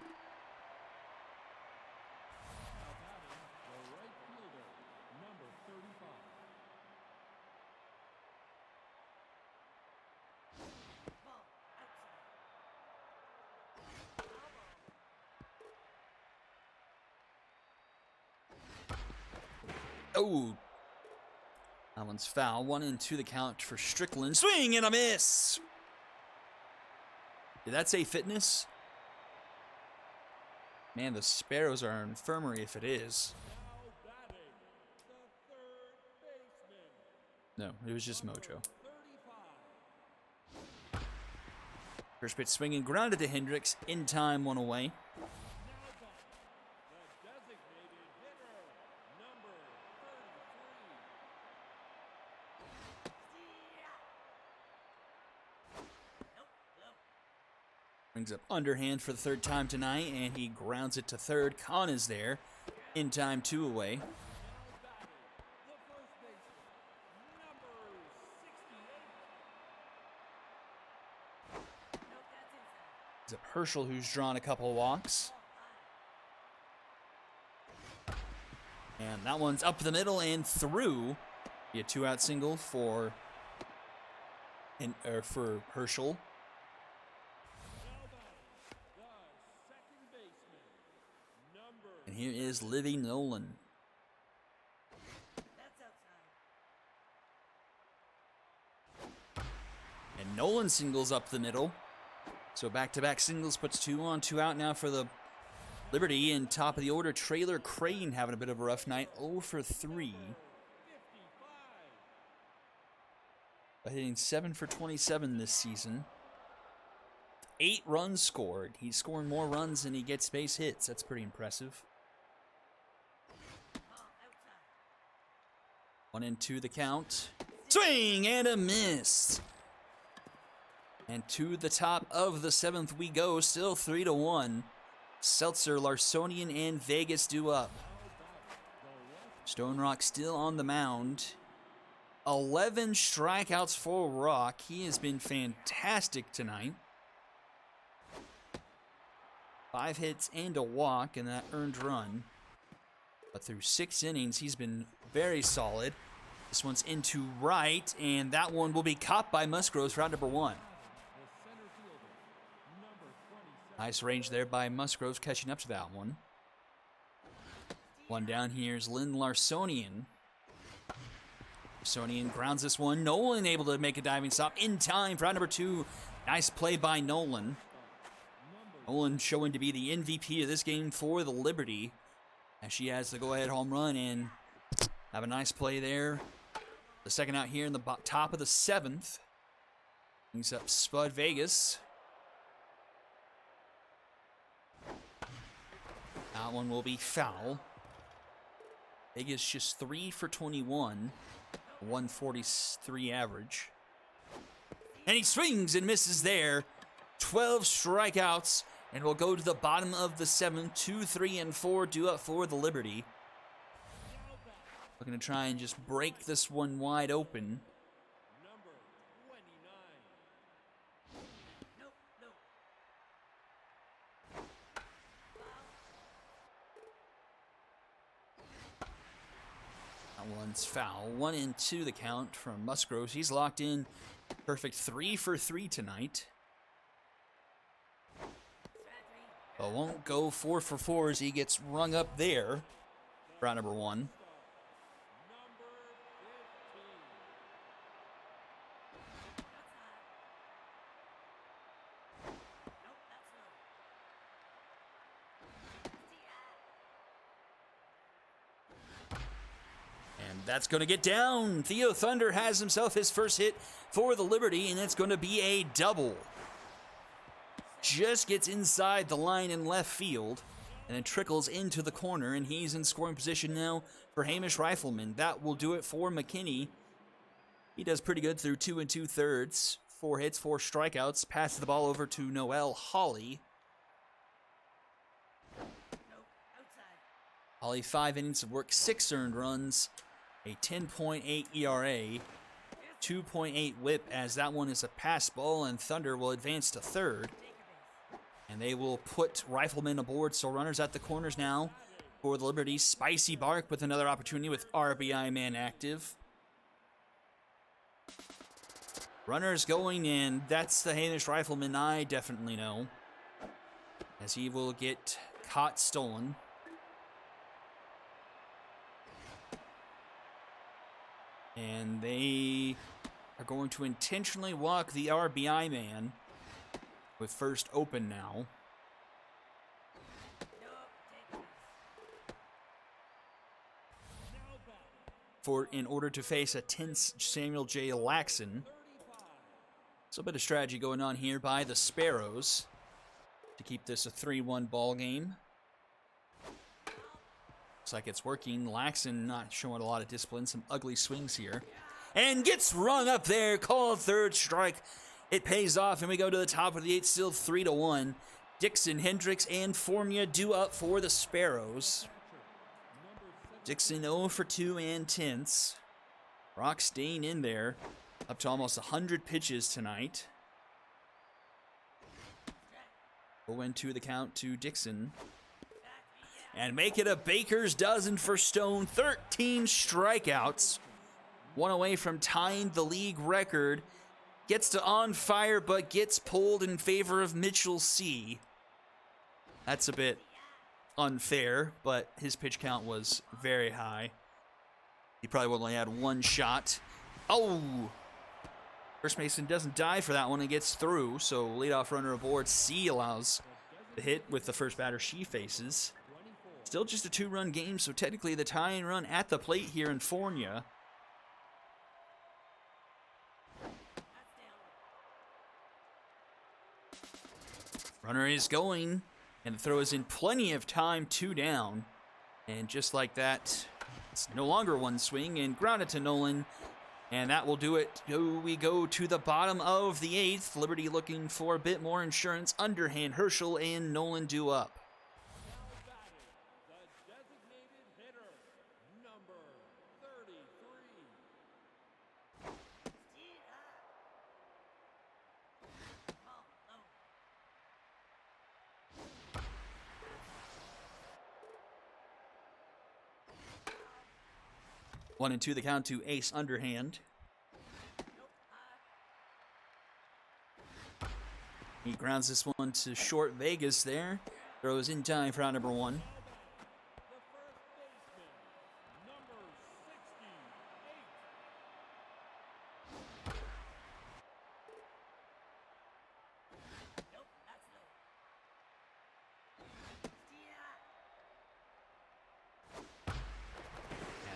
Oh, that one's foul. 1-2 the count for Strickland. Swing and a miss. Did that say fitness? Man, the Sparrows are an infirmary if it is. No, it was just mojo. First pitch swinging, grounded to Hendricks. In time, 1 away. Brings up underhand for the 3rd time tonight, and he grounds it to 3rd. Kahn is there. In time, 2 away. It's up Herschel, who's drawn a couple of walks. And that one's up the middle and through Be a 2-out single for Herschel. And here is Livy Nolan. And Nolan singles up the middle. So back-to-back singles puts 2 on, 2 out now for the Liberty. And top of the order, Trailer Crane having a bit of a rough night, 0 for 3. But hitting 7 for 27 this season. 8 runs scored. He's scoring more runs than he gets base hits. That's pretty impressive. 1-2 the count. Swing and a miss. And to the top of the 7th we go. Still 3-1. Seltzer, Larsonian, and Vegas due up. Stone Rock still on the mound. 11 strikeouts for Rock. He has been fantastic tonight. 5 hits and a walk and that earned run. But through 6 innings, he's been very solid. This one's into right, and that one will be caught by Musgroves for out number 1. Nice range there by Musgroves, catching up to that one. One down here is Lynn Larsonian. Larsonian grounds this one. Nolan able to make a diving stop in time for out number 2. Nice play by Nolan. Nolan showing to be the MVP of this game for the Liberty, as she has the go-ahead home run and have a nice play there. The second out here in the top of the 7th. Brings up Spud Vegas. That one will be foul. Vegas just 3 for 21. 143 average. And he swings and misses there. 12 strikeouts. And we'll go to the bottom of the 7th. 2, 3, and 4 due up for the Liberty. Looking to try and just break this one wide open. That one's foul. 1-2 the count from Musgroves. He's locked in. Perfect 3 for 3 tonight. But won't go 4 for 4 as he gets rung up there. Round number 1. And that's going to get down. Theo Thunder has himself his first hit for the Liberty, and it's going to be a double. Just gets inside the line in left field, and it trickles into the corner, and he's in scoring position now for Hamish Rifleman. That will do it for McKinney. He does pretty good through 2 2/3. 4 hits, 4 strikeouts. Passes the ball over to Noel Hawley. Hawley 5 innings of work, 6 earned runs, a 10.8 ERA, 2.8 whip, as that one is a pass ball, and Thunder will advance to 3rd. And they will put Rifleman aboard, so runners at the corners now for the Liberty. Spicy Bark with another opportunity with RBI man active. Runners going in. That's the Hamish Rifleman I definitely know, as he will get caught stolen. And they are going to intentionally walk the RBI man with first open now. In order to face a tense Samuel J. Laxon. So a bit of strategy going on here by the Sparrows to keep this a 3-1 ball game. Looks like it's working. Laxon not showing a lot of discipline. Some ugly swings here. And gets rung up there. Called 3rd strike. It pays off, and we go to the top of the 8th, still 3-1. Dixon, Hendricks, and Formia due up for the Sparrows. Dixon 0 for 2 and tenths. Rock staying in there, up to almost 100 pitches tonight. 0-2 the count to Dixon. And make it a baker's dozen for Stone. 13 strikeouts. One away from tying the league record. Gets to on fire, but gets pulled in favor of Mitchell C. That's a bit unfair, but his pitch count was very high. He probably would only had one shot. Oh! First baseman doesn't dive for that one and gets through, so leadoff runner aboard. C allows the hit with the first batter she faces. Still just a 2-run game, so technically the tying run at the plate here in Fornia. Runner is going, and the throw is in plenty of time, 2 down. And just like that, it's no longer one swing, and grounded to Nolan. And that will do it. We go to the bottom of the 8th. Liberty looking for a bit more insurance. Underhand, Herschel and Nolan due up. One and two, the count to ace underhand. He grounds this one to short Vegas there. Throws in time for out number 1.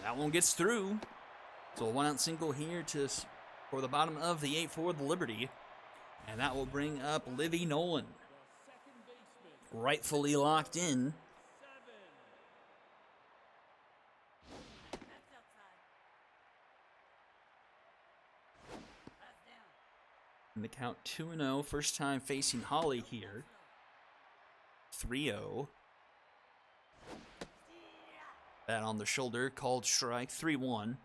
That one gets through. So a 1-out single here for the bottom of the 8th for the Liberty. And that will bring up Livy Nolan. Rightfully locked in. And the count 2-0. First time facing Holly here. 3-0. That on the shoulder, called strike, 3-1.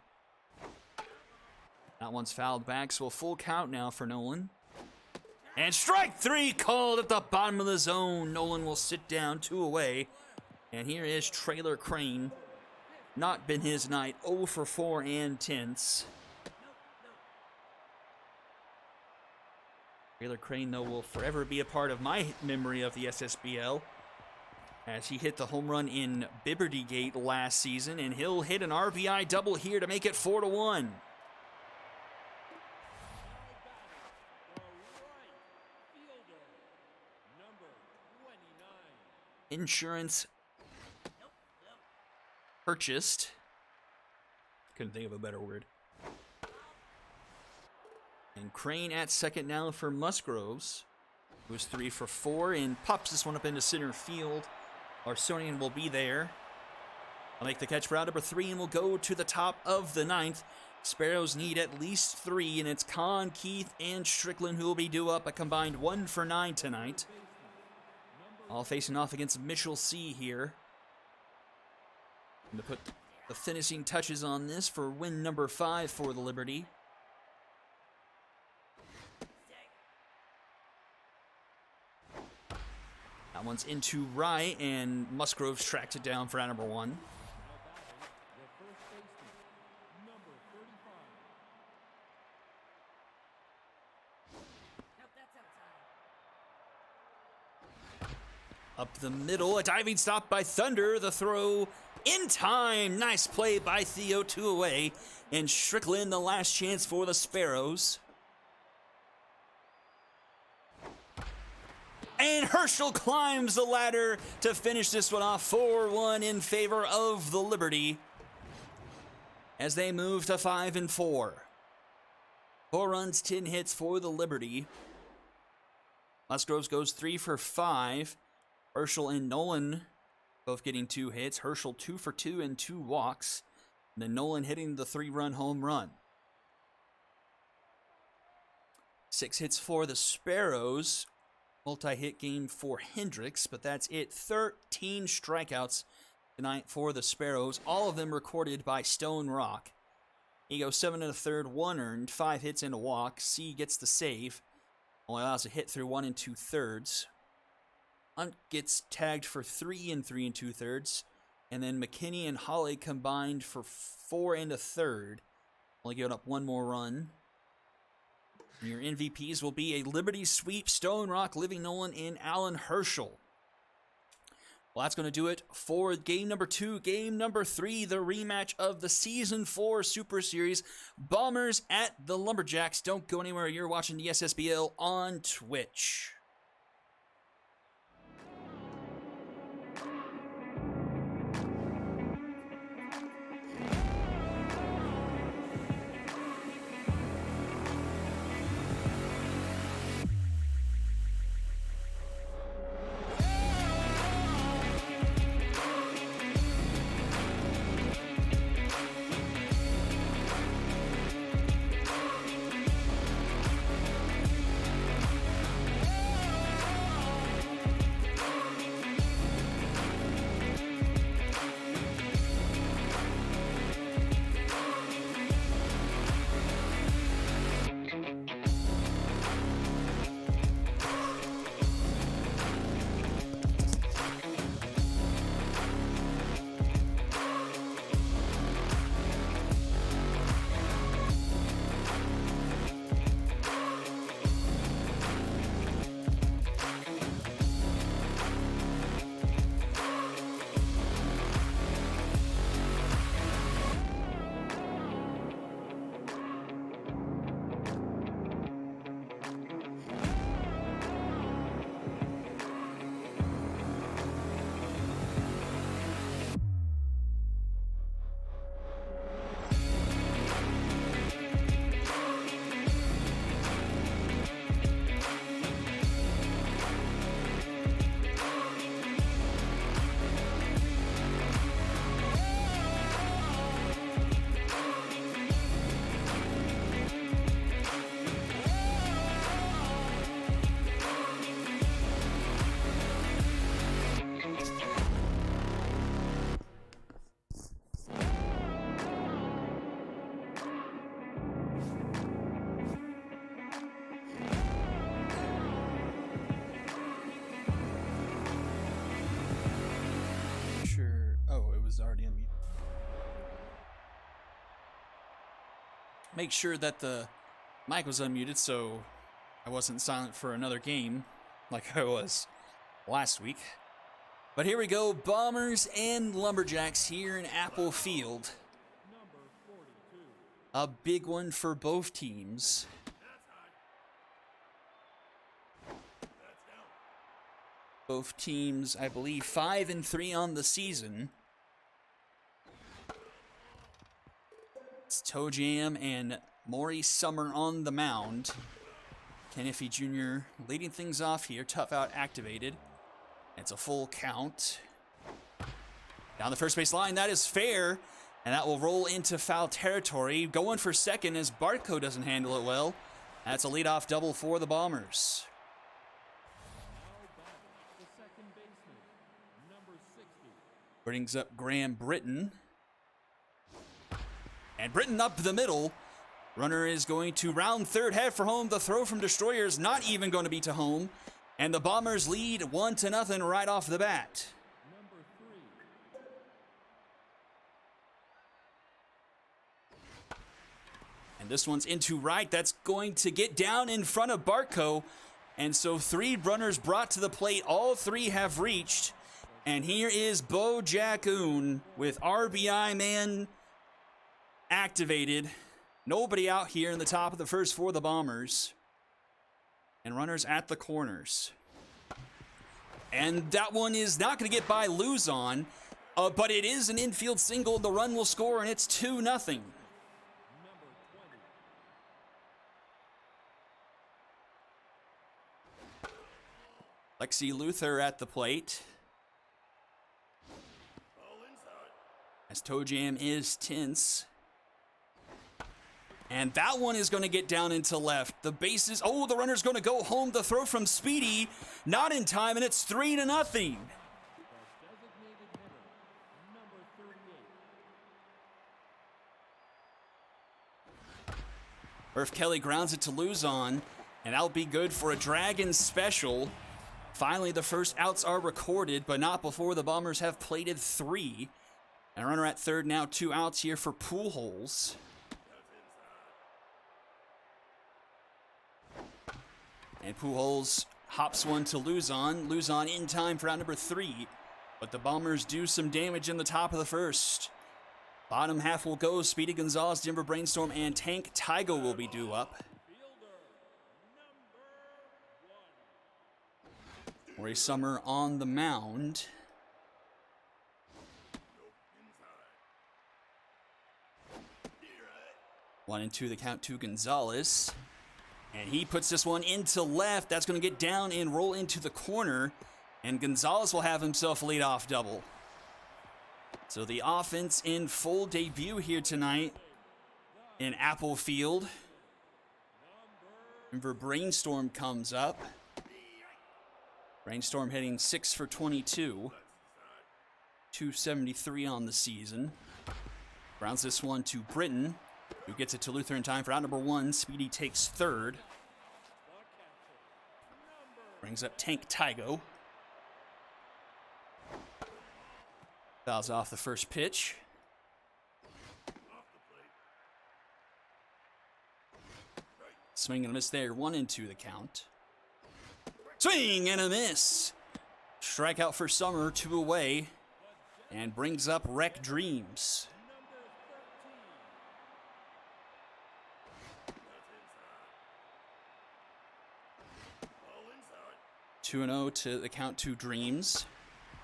That one's fouled back, so a full count now for Nolan. And strike 3 called at the bottom of the zone. Nolan will sit down, 2 away. And here is Trailer Crane. Not been his night, 0 for 4 and tenths. Trailer Crane, though, will forever be a part of my memory of the SSBL. As he hit the home run in Bibberty Gate last season, and he'll hit an RBI double here to make it 4-1. Insurance purchased. Couldn't think of a better word. And Crane at second now for Musgroves, who was 3 for 4 and pops this one up into center field. Arsonian will be there. I'll make the catch for out number 3, and we'll go to the top of the 9th. Sparrows need at least 3, and it's Kahn, Keith, and Strickland who will be due up, a combined 1 for 9 tonight. All facing off against Mitchell C here. And to put the finishing touches on this for win number 5 for the Liberty. That one's into right, and Musgroves tracked it down for out number 1. Up the middle, a diving stop by Thunder. The throw in time. Nice play by Theo, 2 away. And Strickland, the last chance for the Sparrows. And Herschel climbs the ladder to finish this one off, 4-1 in favor of the Liberty, as they move to 5 and 4. 4 runs, 10 hits for the Liberty. Musgroves goes 3 for 5. Herschel and Nolan both getting 2 hits. Herschel 2 for 2 and 2 walks. And then Nolan hitting the 3-run home run. 6 hits for the Sparrows. Multi-hit game for Hendricks, but that's it. 13 strikeouts tonight for the Sparrows, all of them recorded by Stone Rock. He goes 7 1/3, 1 earned, 5 hits and a walk. C gets the save. Only allows a hit through 1 2/3. Hunt gets tagged for 3 3 2/3. And then McKinney and Holly combined for 4 1/3. Only giving up one more run. And your MVPs will be a Liberty Sweep, Stone Rock, Living Nolan, and Alan Herschel. Well, that's going to do it for game number 2. Game number 3, the rematch of the Season 4 Super Series. Bombers at the Lumberjacks. Don't go anywhere. You're watching the SSBL on Twitch. Already unmuted. Make sure that the mic was unmuted so I wasn't silent for another game like I was last week. But here we go, Bombers and Lumberjacks here in Apple Field. A big one for both teams. Both teams, I believe, 5-3 on the season. It's Toe Jam and Maurice Summer on the mound. Ken Iffy Jr. leading things off here. Tough out activated. It's a full count. Down the first base line, that is fair. And that will roll into foul territory. Going for second as Bartko doesn't handle it well. That's a leadoff double for the Bombers. Brings up Graham Britton. And Britton up the middle. Runner is going to round third, head for home. The throw from Destroyer is not even going to be to home. And the Bombers lead 1-0 right off the bat. And this one's into right. That's going to get down in front of Bartko. And so 3 runners brought to the plate. All 3 have reached. And here is Bo Jackoon with RBI man activated. Nobody out here in the top of the first for the Bombers. And runners at the corners. And that one is not going to get by Luzon. But it is an infield single. The run will score, and it's 2-0. Lexi Luther at the plate. As Toe Jam is tense. And that one is going to get down into left. The bases, oh, the runner's going to go home. The throw from Speedy, not in time, and it's 3-0. Murph Kelly grounds it to Luzon, and that'll be good for a Dragons special. Finally, the first outs are recorded, but not before the Bombers have plated 3. And runner at third now, 2 outs here for Pujols. And Pujols hops one to Luzon. Luzon in time for out number 3. But the Bombers do some damage in the top of the first. Bottom half will go. Speedy Gonzalez, Denver Brainstorm, and Tank Tygo will be due up. Maury Summer on the mound. One and two, the count to Gonzalez. And he puts this one into left. That's going to get down and roll into the corner. And Gonzalez will have himself a leadoff double. So the offense in full debut here tonight in Apple Field. Denver Brainstorm comes up. Brainstorm hitting 6 for 22. 273 on the season. Grounds this one to Britton, who gets it to Luther in time for out number 1. Speedy takes third. Brings up Tank Tygo. Fouls off the first pitch. Swing and a miss there. 1 and 2 the count. Swing and a miss. Strikeout for Summer, 2 away. And brings up Wreck Dreams. Two and 0 to the count to Dreams.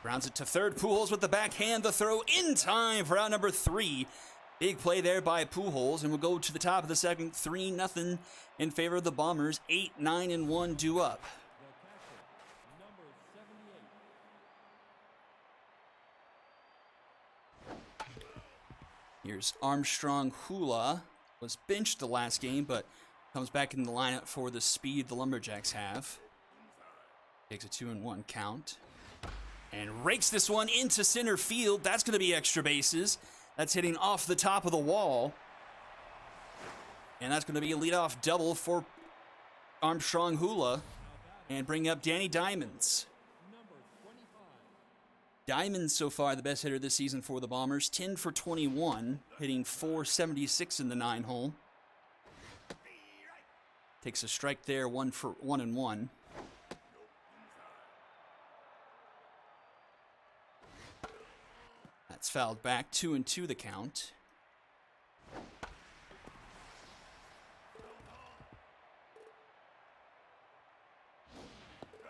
Grounds it to third. Pujols with the backhand. The throw in time for out number 3. Big play there by Pujols, and we'll go to the top of the second. 3-0 in favor of the Bombers. 8, 9, and 1 due up. Here's Armstrong Hula. Was benched the last game, but comes back in the lineup for the speed the Lumberjacks have. Takes a 2-1 count. And rakes this one into center field. That's going to be extra bases. That's hitting off the top of the wall. And that's going to be a leadoff double for Armstrong Hula. And bring up Danny Diamonds. Diamonds so far the best hitter this season for the Bombers. 10 for 21. Hitting .476 in the 9-hole. Takes a strike there. 1-1. That's fouled back. 2-2 the count.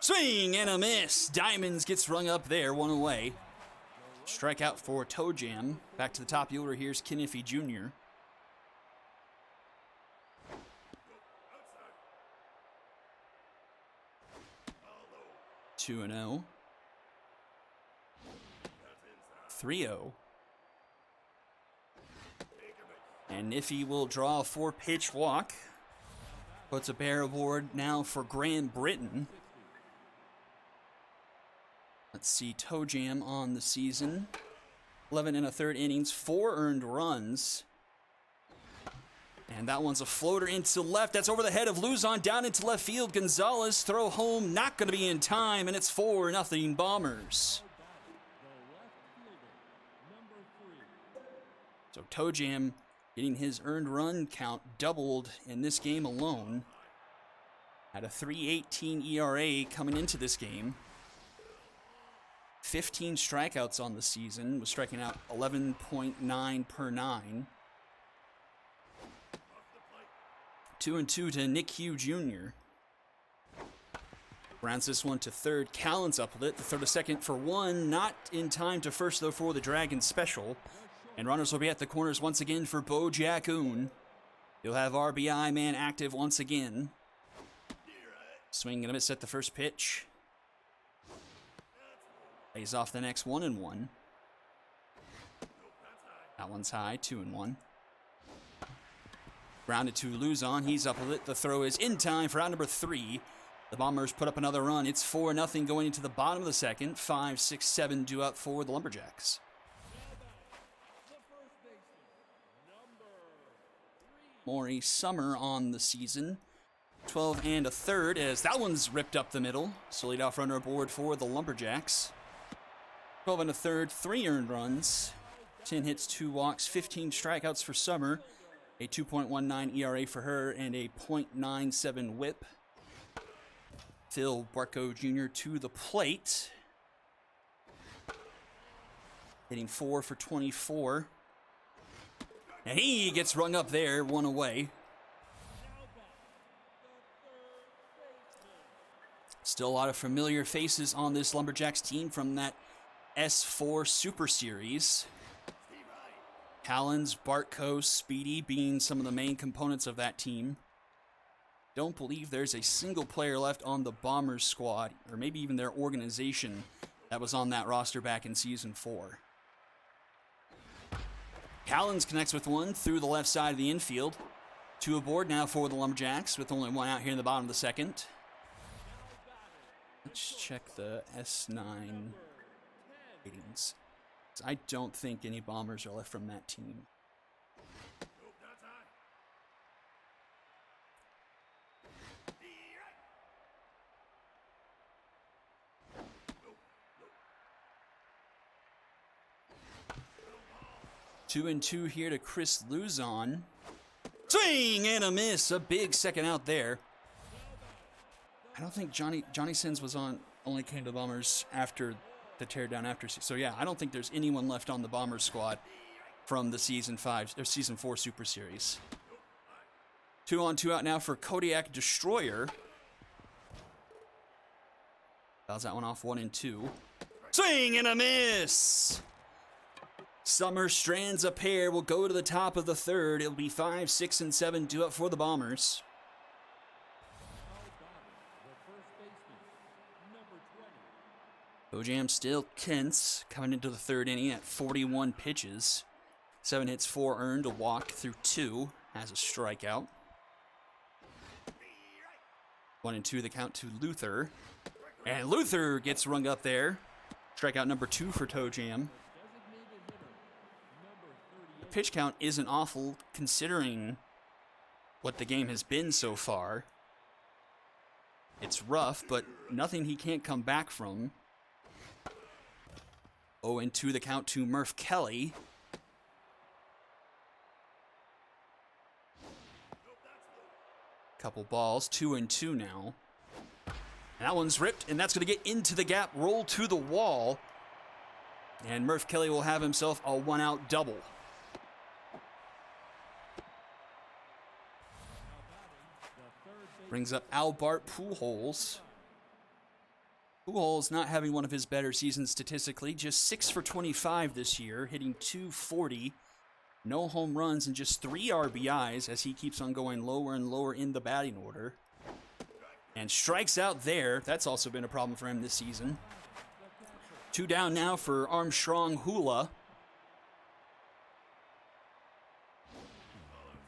Swing and a miss. Diamonds gets rung up there. 1 away. Strikeout for Toe Jam. Back to the top of the order. Here's Kniffy Jr. Two and 0. 3-0. And Kniffy will draw a 4-pitch walk. Puts a bear aboard now for Graham Britton. Let's see, Toe Jam on the season. 11 1/3 innings, 4 earned runs. And that one's a floater into left. That's over the head of Luzon, down into left field. Gonzalez, throw home, not going to be in time, and it's 4-0 Bombers. So Toe Jam getting his earned run count doubled in this game alone. Had a 3.18 ERA coming into this game. 15 strikeouts on the season, was striking out 11.9 per 9. 2-2 to Nick Hugh Jr. Rounds this one to third. Callan's up with it. The throw to second for 1. Not in time to first, though, for the Dragon special. And runners will be at the corners once again for Bo Jackoon. He'll have RBI man active once again. Swing and a miss at the first pitch. Lays off the next 1-1. That one's high, 2-1. Grounded to Luzon. He's up with it. The throw is in time for out number 3. The Bombers put up another run. It's 4-0 going into the bottom of the second. 5, 6, 7 due up for the Lumberjacks. Maury Summer on the season. 12 1/3 as that one's ripped up the middle. So leadoff runner aboard for the Lumberjacks. 12 1/3, 3 earned runs, 10 hits, 2 walks, 15 strikeouts for Summer, a 2.19 ERA for her, and a .97 whip. Phil Barco Jr. to the plate. Hitting 4 for 24. And he gets rung up there, one away. Still a lot of familiar faces on this Lumberjacks team from that S4 Super Series. Callens, Bartko, Speedy being some of the main components of that team. Don't believe there's a single player left on the Bombers squad, or maybe even their organization, that was on that roster back in Season 4. Callens connects with one through the left side of the infield. 2 aboard now for the Lumberjacks, with only 1 out here in the bottom of the second. Let's check the S9 ratings. I don't think any Bombers are left from that team. Two and two here to Chris Luzon. Swing and a miss. A big second out there. I don't think Johnny Sins was only came to the Bombers after the teardown after. So yeah, I don't think there's anyone left on the Bombers squad from the Season 4 Super Series. 2 on 2 out now for Kodiak Destroyer. Fouls that one off 1 and 2. Swing and a miss. Summer strands a pair will go to the top of the third. It'll be 5, 6, and 7 due up for the Bombers. Ojam still tense, coming into the third inning at 41 pitches. 7 hits, 4 earned, a walk through 2, has a strikeout. 1 and 2 the count to Luther. And Luther gets rung up there. Strikeout number 2 for Tojam. The pitch count isn't awful considering what the game has been so far. It's rough, but nothing he can't come back from. 0 and 2 the count to Murph Kelly. Couple balls, 2 and 2 now. And that one's ripped, and that's going to get into the gap, roll to the wall. And Murph Kelly will have himself a 1-out double. Brings up Albert Pujols. Pujols not having one of his better seasons statistically, just 6 for 25 this year, hitting .240. No home runs and just 3 RBIs as he keeps on going lower and lower in the batting order. And strikes out there. That's also been a problem for him this season. 2 down now for Armstrong Hula.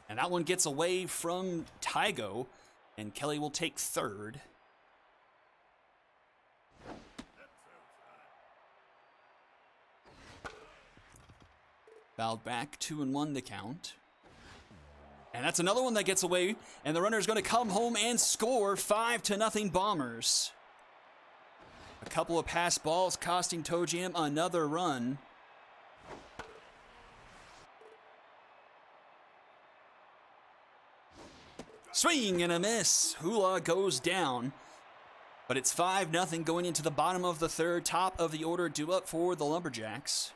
And that one gets away from Tygo, and Kelly will take third. Fouled back, 2 and 1 the count. And that's another one that gets away, and the runner is going to come home and score. 5-0 Bombers. A couple of pass balls costing Tojam another run. Swing and a miss. Hula goes down. But it's 5-0 going into the bottom of the third. Top of the order due up for the Lumberjacks.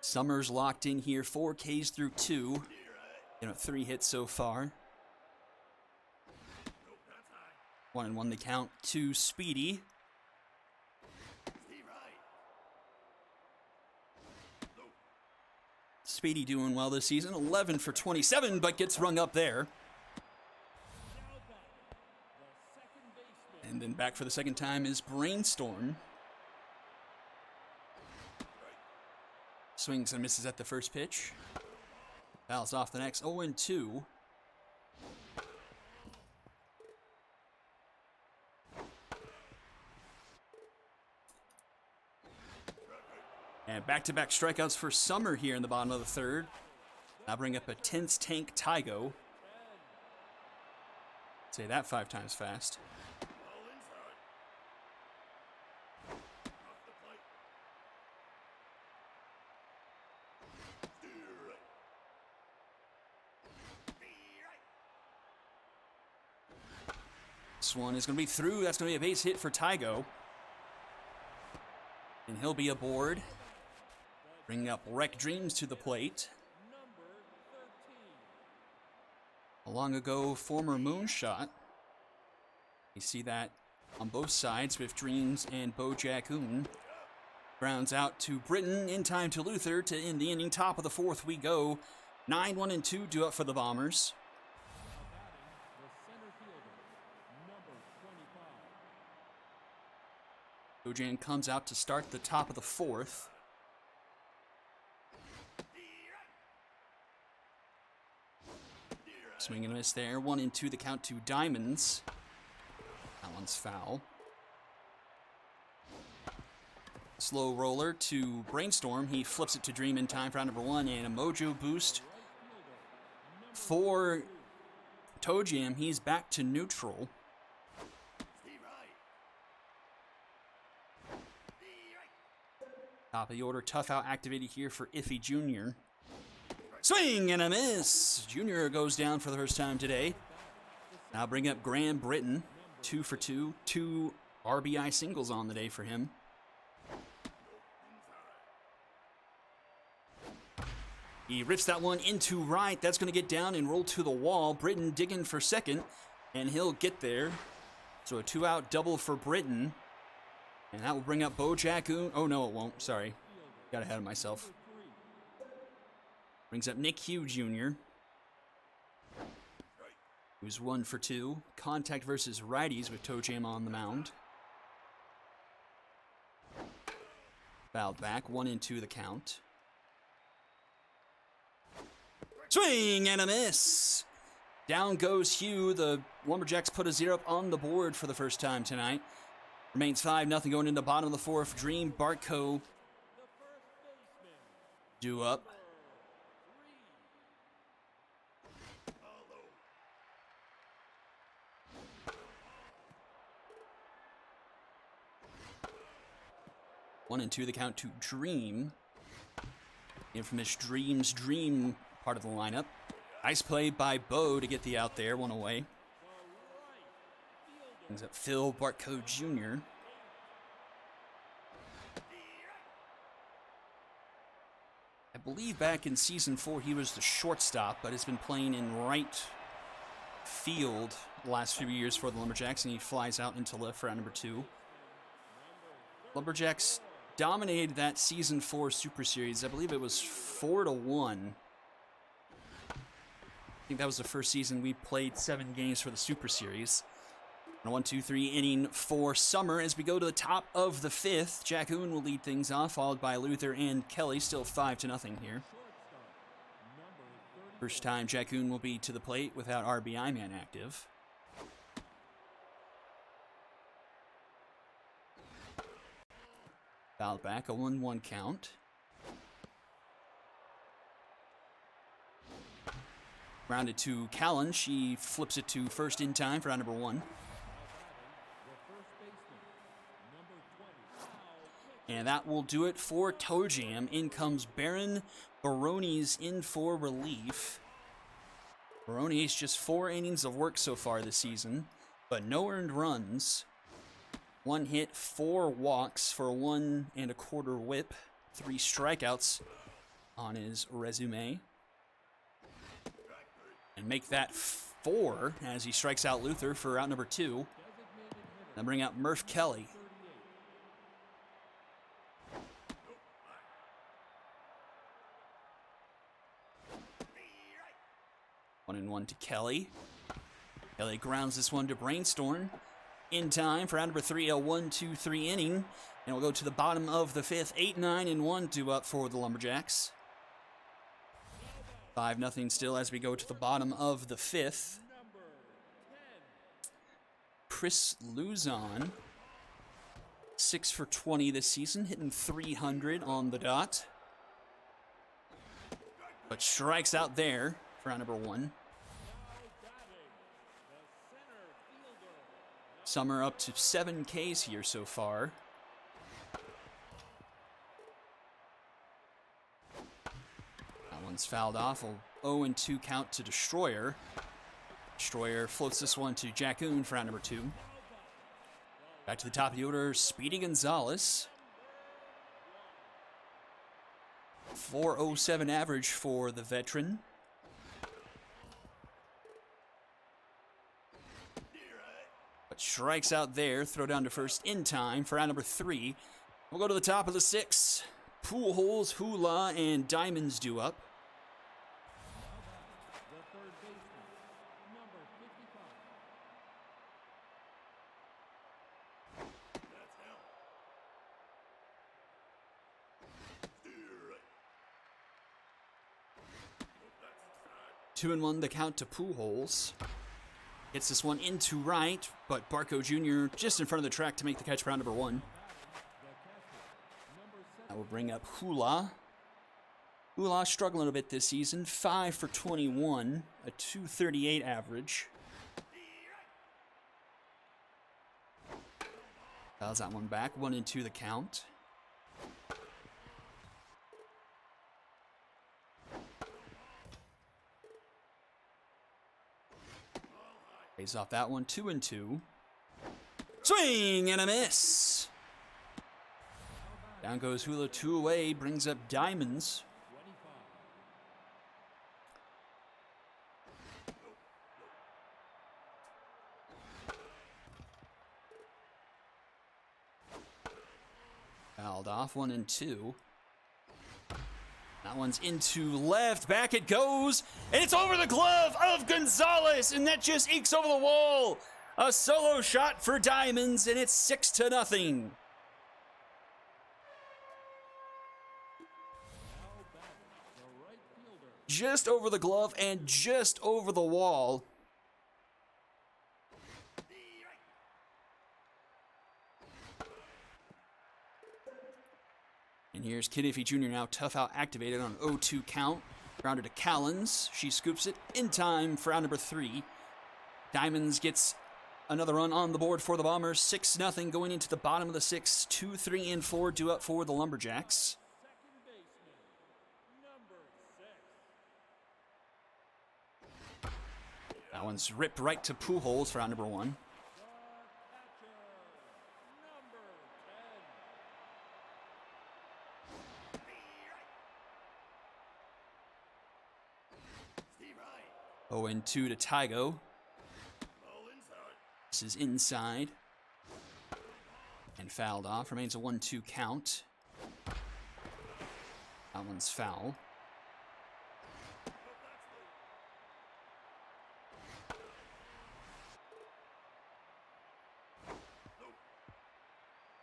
Summers locked in here, 4 Ks through 2. 3 hits so far. 1 and 1 the count to Speedy. Speedy doing well this season, 11 for 27, but gets rung up there. And then back for the second time is Brainstorm. Swings and misses at the first pitch. Fouls off the next, 0 and 2. And back-to-back strikeouts for Summer here in the bottom of the third. Now bring up a tense tank Tygo. Say that 5 times fast. This one is going to be through. That's going to be a base hit for Tygo. And he'll be aboard. Bringing up Wreck Dreams to the plate. A long ago former moonshot. You see that on both sides with Dreams and Bojack. Grounds out to Britton, in time to Luther to end the inning. Top of the fourth we go. 9-1-2 due up for the Bombers. Bojan comes out to start the top of the fourth. Swing and a miss there. 1-2 the count to Diamonds. That one's foul. Slow roller to Brainstorm. He flips it to Dream in time for round number 1, and a mojo boost for Toe Jam. He's back to neutral. Top of the order, tough out activated here for Iffy Jr. Swing and a miss. Jr. goes down for the first time today. Now bring up Graham Britton. 2 for 2. 2 RBI singles on the day for him. He rips that one into right. That's going to get down and roll to the wall. Britton digging for second, and he'll get there. So a 2-out double for Britton. And that will bring up Bojack. Oh, no, it won't. Sorry. Got ahead of myself. Brings up Nick Hugh Jr., who's 1 for 2. Contact versus righties with Toe Jam on the mound. Fouled back. 1-2 the count. Swing and a miss. Down goes Hugh. The Lumberjacks put a 0 up on the board for the first time tonight. Remains 5-0 going into bottom of the fourth. Dream Bartco due up. One and two the count to Dream. Infamous Dream's Dream part of the lineup. Nice play by Bo to get the out there, one away. Brings up Phil Bartco Jr. I believe back in season 4 he was the shortstop, but has been playing in right field the last few years for the Lumberjacks, and he flies out into left for round number 2. Lumberjacks dominated that season 4 Super Series. I believe it was 4-1. I think that was the first season we played 7 games for the Super Series. And a 1-2-3 inning for Summer as we go to the top of the 5th. Jack Hoon will lead things off, followed by Luther and Kelly. Still 5-0 here. First time Jack Hoon will be to the plate without RBI man active. Fouled back, a 1-1 count. Grounded to Callan. She flips it to first in time for round number 1. And that will do it for Toe Jam. In comes Baron. Baroni's in for relief. Baroni's just 4 innings of work so far this season, but no earned runs. 1 hit, 4 walks for a 1 1/4 whip. 3 strikeouts on his resume. And make that 4 as he strikes out Luther for out number 2. Then bring out Murph Kelly. 1-1 to Kelly. Kelly grounds this one to Brainstorm. In time for round number 3, a 1-2-3 inning. And we'll go to the bottom of the 5th. 8-9-1 due up for the Lumberjacks. 5-0 still as we go to the bottom of the 5th. Chris Luzon, 6 for 20 this season, hitting 300 on the dot. But strikes out there for round number 1. Summer up to 7 Ks here so far. That one's fouled off. A 0-2 count to Destroyer. Destroyer floats this one to Jackoon for out number 2. Back to the top of the order, Speedy Gonzalez. 407 average for the veteran. But strikes out there, throw down to first in time for out number 3. We'll go to the top of the 6. Pool Holes, Hula, and Diamonds due up. Two and one the count to Pool Holes. Gets this one into right, but Barco Jr. just in front of the track to make the catch for round number 1. That will bring up Hula. Hula struggling a bit this season. 5 for 21, a 238 average. Fouls that one back. 1 and 2 the count. Pays off that one, 2 and 2. Swing and a miss. Down goes Hula, 2 away, brings up Diamonds. Fouled off, 1 and 2. That one's into left, back it goes, and it's over the glove of Gonzalez, and that just ekes over the wall. A solo shot for Diamonds, and it's 6-0. Just over the glove and just over the wall. And here's Kiddiffy Jr. now tough out activated on 0-2 count. Grounded to Callens. She scoops it in time for round number 3. Diamonds gets another run on the board for the Bombers. 6-0 going into the bottom of the 6. 2, 3, and 4 due up for the Lumberjacks. That one's ripped right to Pool Holes for round number 1. Oh, and 2 to Tygo. This is inside. And fouled off. Remains a 1-2 count. That one's foul.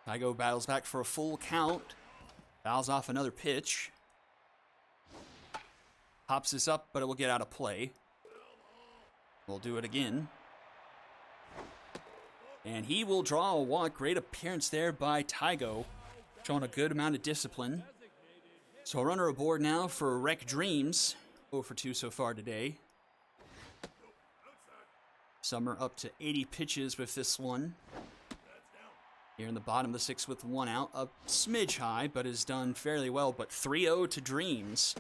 Tygo battles back for a full count. Fouls off another pitch. Hops this up, but it will get out of play. We'll do it again. And he will draw a walk. Great appearance there by Tygo. Showing a good amount of discipline. So a runner aboard now for Wreck Dreams. 0 for 2 so far today. Summer up to 80 pitches with this one. Here in the bottom of the 6 with 1 out. A smidge high, but has done fairly well. But 3-0 to Dreams.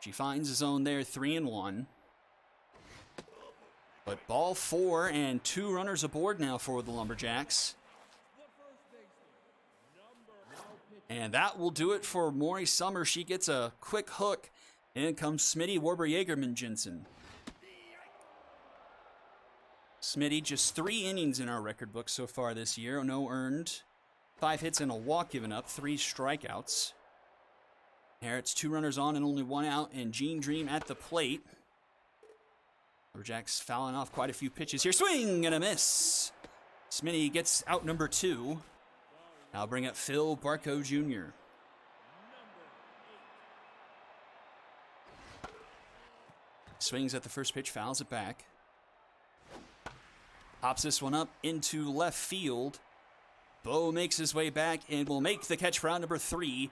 She finds his own there, 3 and 1. But ball 4 and 2 runners aboard now for the Lumberjacks. And that will do it for Maury Summer. She gets a quick hook. In comes Smitty Warber-Jagerman Jensen. Smitty, just 3 innings in our record book so far this year. No earned. 5 hits and a walk given up. 3 strikeouts. Here it's 2 runners on and only 1 out. And Gene Dream at the plate. Lumberjacks fouling off quite a few pitches here. Swing and a miss. Smitty gets out number 2. Now bring up Phil Barco Jr. Swings at the first pitch, fouls it back. Pops this one up into left field. Bo makes his way back and will make the catch for round number 3.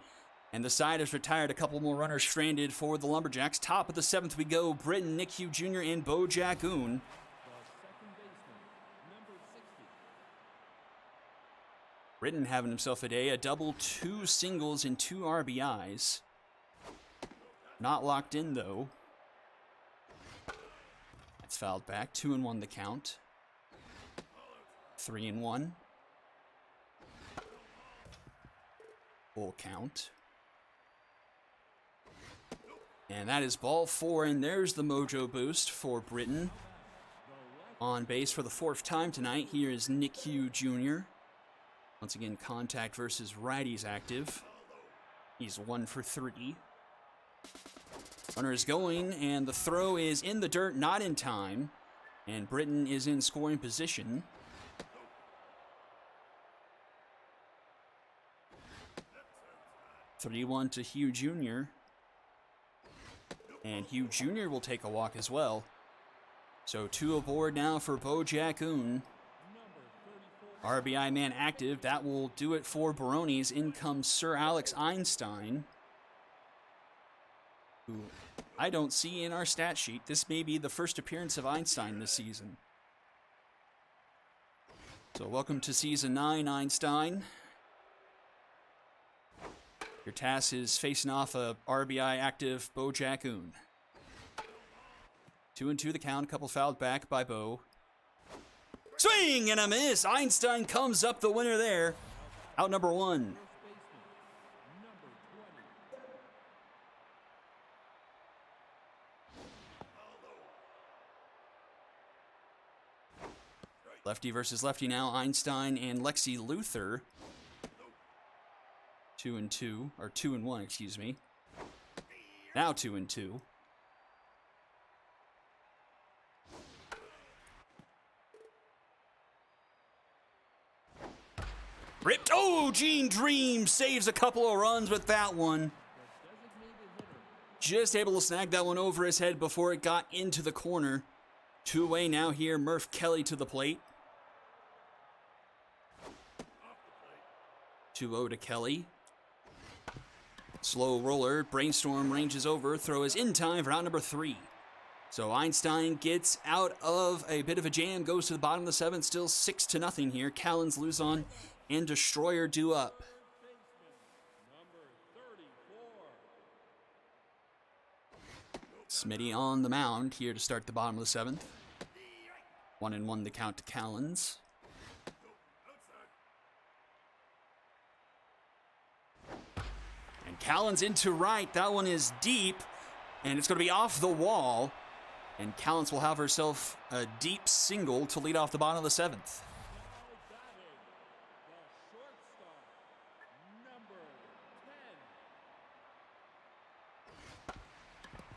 And the side has retired. A couple more runners stranded for the Lumberjacks. Top of the 7th we go. Britton Nickhew Jr. and Bo Jackoon. Britton having himself a day. A double, 2 singles, and 2 RBIs. Not locked in, though. At Gets fouled back. 2-1 the count. 3-1. Full count. And that is ball 4, and there's the mojo boost for Britain. On base for the 4th time tonight, here is Nick Hugh Jr. Once again, contact versus righties active. He's 1 for 3. Runner is going, and the throw is in the dirt, not in time. And Britain is in scoring position. (3-1) to Hugh Jr. And Hugh Jr. will take a walk as well. So 2 aboard now for Bo Jackoon. RBI man active. That will do it for Baronies. In comes Sir Alex Einstein, who I don't see in our stat sheet. This may be the first appearance of Einstein this season. So welcome to Season 9, Einstein. Your task is facing off a RBI active Bo Jackoon. 2-2 the count, a couple fouled back by Bo. Swing and a miss! Einstein comes up the winner there. Out number 1. Lefty versus lefty now. Einstein and Lexi Luther. 2-2, or 2-1, excuse me. Now 2-2. Ripped. Oh, Gene Dream saves a couple of runs with that one. Just able to snag that one over his head before it got into the corner. 2-away now here. Murph Kelly to the plate. 2-0 to Kelly. Slow roller. Brainstorm ranges over. Throw is in time for out number 3. So Einstein gets out of a bit of a jam. Goes to the bottom of the 7th. Still 6-0 here. Callens, Luzon, and Destroyer due up. Smitty on the mound here to start the bottom of the 7th. 1-1 the count to Callens. And Callens into right. That one is deep, and it's going to be off the wall. And Callens will have herself a deep single to lead off the bottom of the 7th.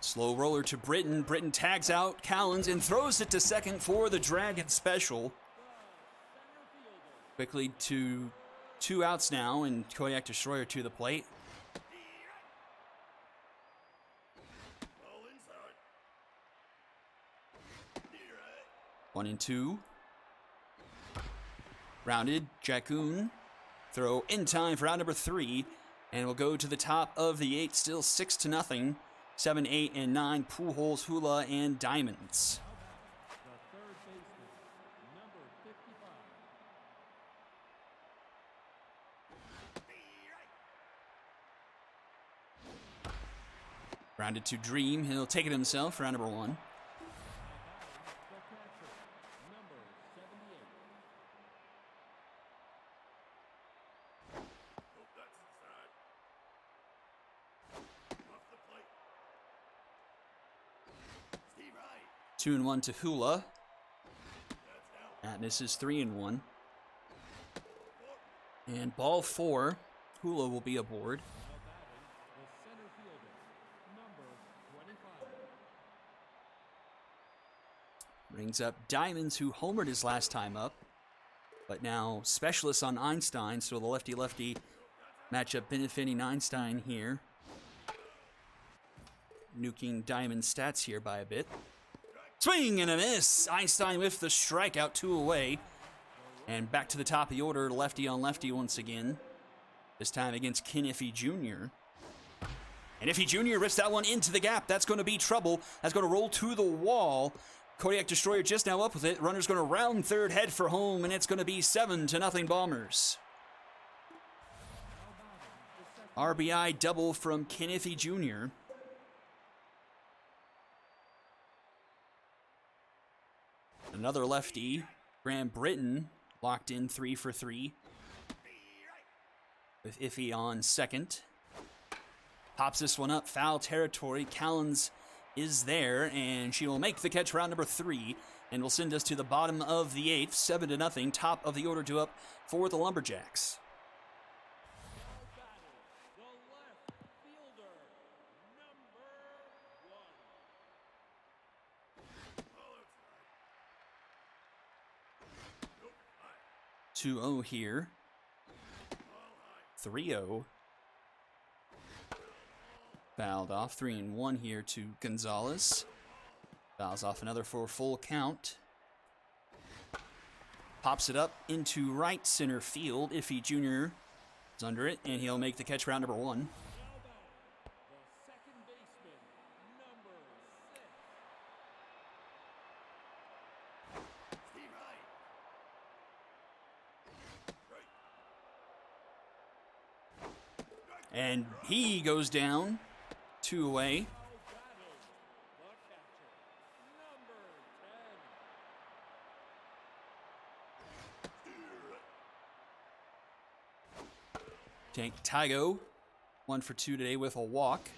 Slow roller to Britton. Britton tags out Callens and throws it to second for the Dragon special. Quickly to 2 outs now, and Kodiak Destroyer to the plate. One and 2. Rounded. Jackoon. Throw in time for out number 3. And we'll go to the top of the 8th. Still 6-0. 7, 8, and 9. Pujols, Hula, and Diamonds. Rounded to Dream. He'll take it himself for round number 1. Two and 1 to Hula. And this is 3-1. And ball 4. Hula will be aboard. Brings up Diamonds, who homered his last time up. But now specialists on Einstein, so the lefty-lefty matchup benefiting Einstein here. Nuking Diamond's stats here by a bit. Swing and a miss. Einstein with the strikeout, 2 away. And back to the top of the order, lefty on lefty once again. This time against Ken Iffy Jr. And Iffy Jr. rips that one into the gap. That's going to be trouble. That's going to roll to the wall. Kodiak Destroyer just now up with it. Runner's going to round third, head for home, and it's going to be 7-0 Bombers. RBI double from Ken Iffy Jr. Another lefty. Graham Britton locked in 3 for 3. With Iffy on second. Pops this one up, foul territory. Callens is there, and she will make the catch round number 3, and will send us to the bottom of the 8th, 7-0, top of the order due up for the Lumberjacks. Number 2-0 here. 3-0. Fouled off. 3-1 here to Gonzalez. Fouls off another for a full count. Pops it up into right center field. Iffy Jr. is under it, and he'll make the catch round number 1. And he goes down. 2 away. Tank Tygo, 1 for 2 today with a walk.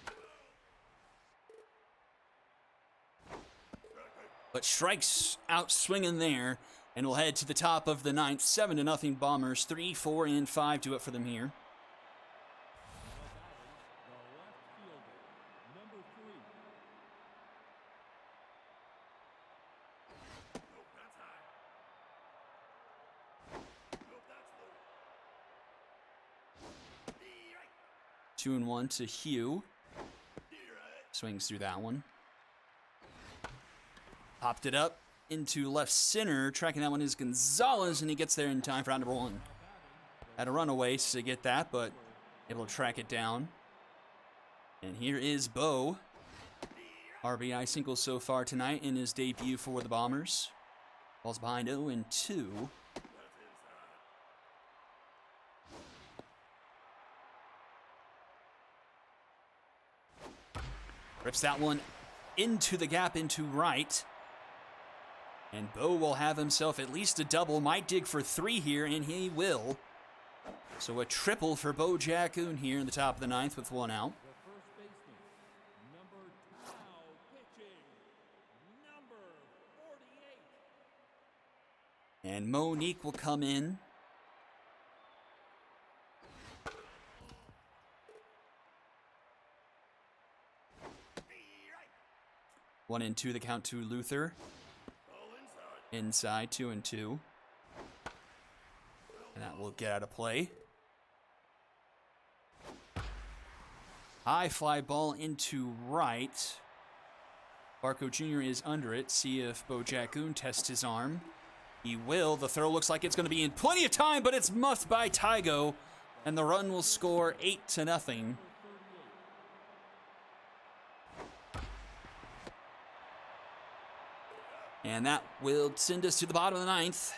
But strikes out swinging there, and we'll head to the top of the 9th. 7-0 Bombers. 3, 4, and 5 do it for them here. Two and 1 to Hugh. Swings through that one. Popped it up into left center. Tracking that one is Gonzalez, and he gets there in time for round number 1. Had a runaway to get that, but able to track it down. And here is Bo. RBI single so far tonight in his debut for the Bombers. Ball's behind 0-2. Rips that one into the gap into right. And Bo will have himself at least a double. Might dig for 3 here, and he will. So a triple for Bo Jackoon here in the top of the 9th with 1 out. And Monique will come in. One and 2, the count to Luther. Inside, 2-2. And that will get out of play. High fly ball into right. Barco Jr. is under it. See if Bo Jackoon tests his arm. He will. The throw looks like it's going to be in plenty of time, but it's muffed by Tygo. And the run will score 8-0. And that will send us to the bottom of the 9th.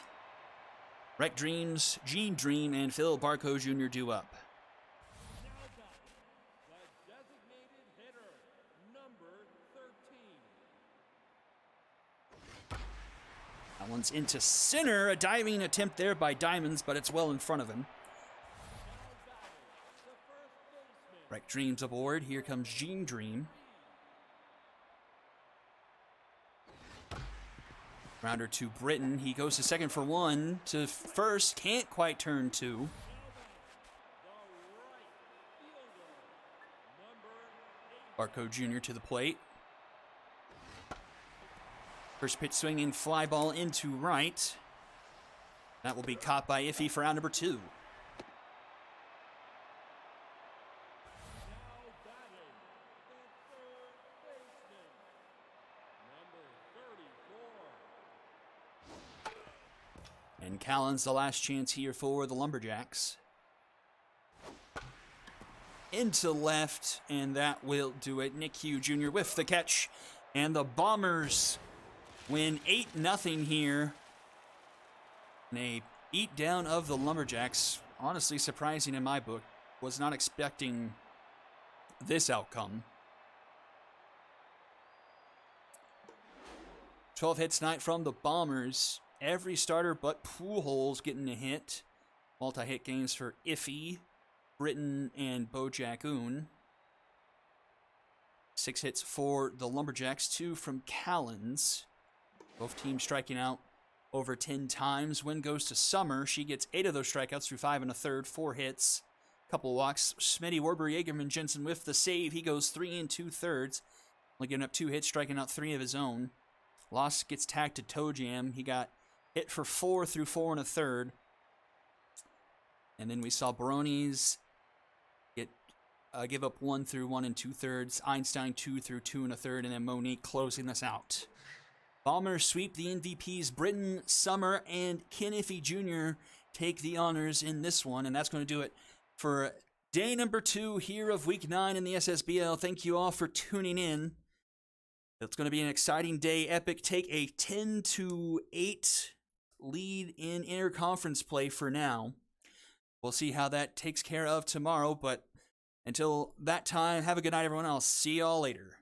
Rec Dreams, Gene Dream, and Phil Barco Jr. due up. That one's into center. A diving attempt there by Diamonds, but it's well in front of him. Rec Dreams aboard. Here comes Gene Dream. Rounder to Britton. He goes to second for 1. To first. Can't quite turn 2. Barco Jr. to the plate. First pitch swinging, fly ball into right. That will be caught by Iffy for round number 2. And Callan's the last chance here for the Lumberjacks. Into left, and that will do it. Nick Hugh Jr. with the catch. And the Bombers win 8-0 here. And a beat down of the Lumberjacks. Honestly surprising in my book. Was not expecting this outcome. 12 hits tonight from the Bombers. Every starter but Pujols getting a hit. Multi-hit games for Iffy, Britton, and Bojagoon. 6 hits for the Lumberjacks, 2 from Callens. Both teams striking out over 10 times. Win goes to Summer. She gets 8 of those strikeouts through 5 1/3, 4 hits, couple walks. Smitty Warber Jaegerman Jensen with the save. He goes 3 2/3, only giving up 2 hits, striking out 3 of his own. Loss gets tagged to Toe Jam. He got hit for 4 through 4 1/3. And then we saw Barones give up 1 through 1 2/3. Einstein 2 through 2 1/3, and then Monique closing this out. Bombers sweep the MVPs. Britton, Summer, and Ken Iffy Jr. take the honors in this one, and that's going to do it for day number 2 here of Week 9 in the SSBL. Thank you all for tuning in. It's going to be an exciting day. Epic take a 10-8 lead in interconference play for now. We'll see how that takes care of tomorrow, but until that time, have a good night, everyone else. See y'all later.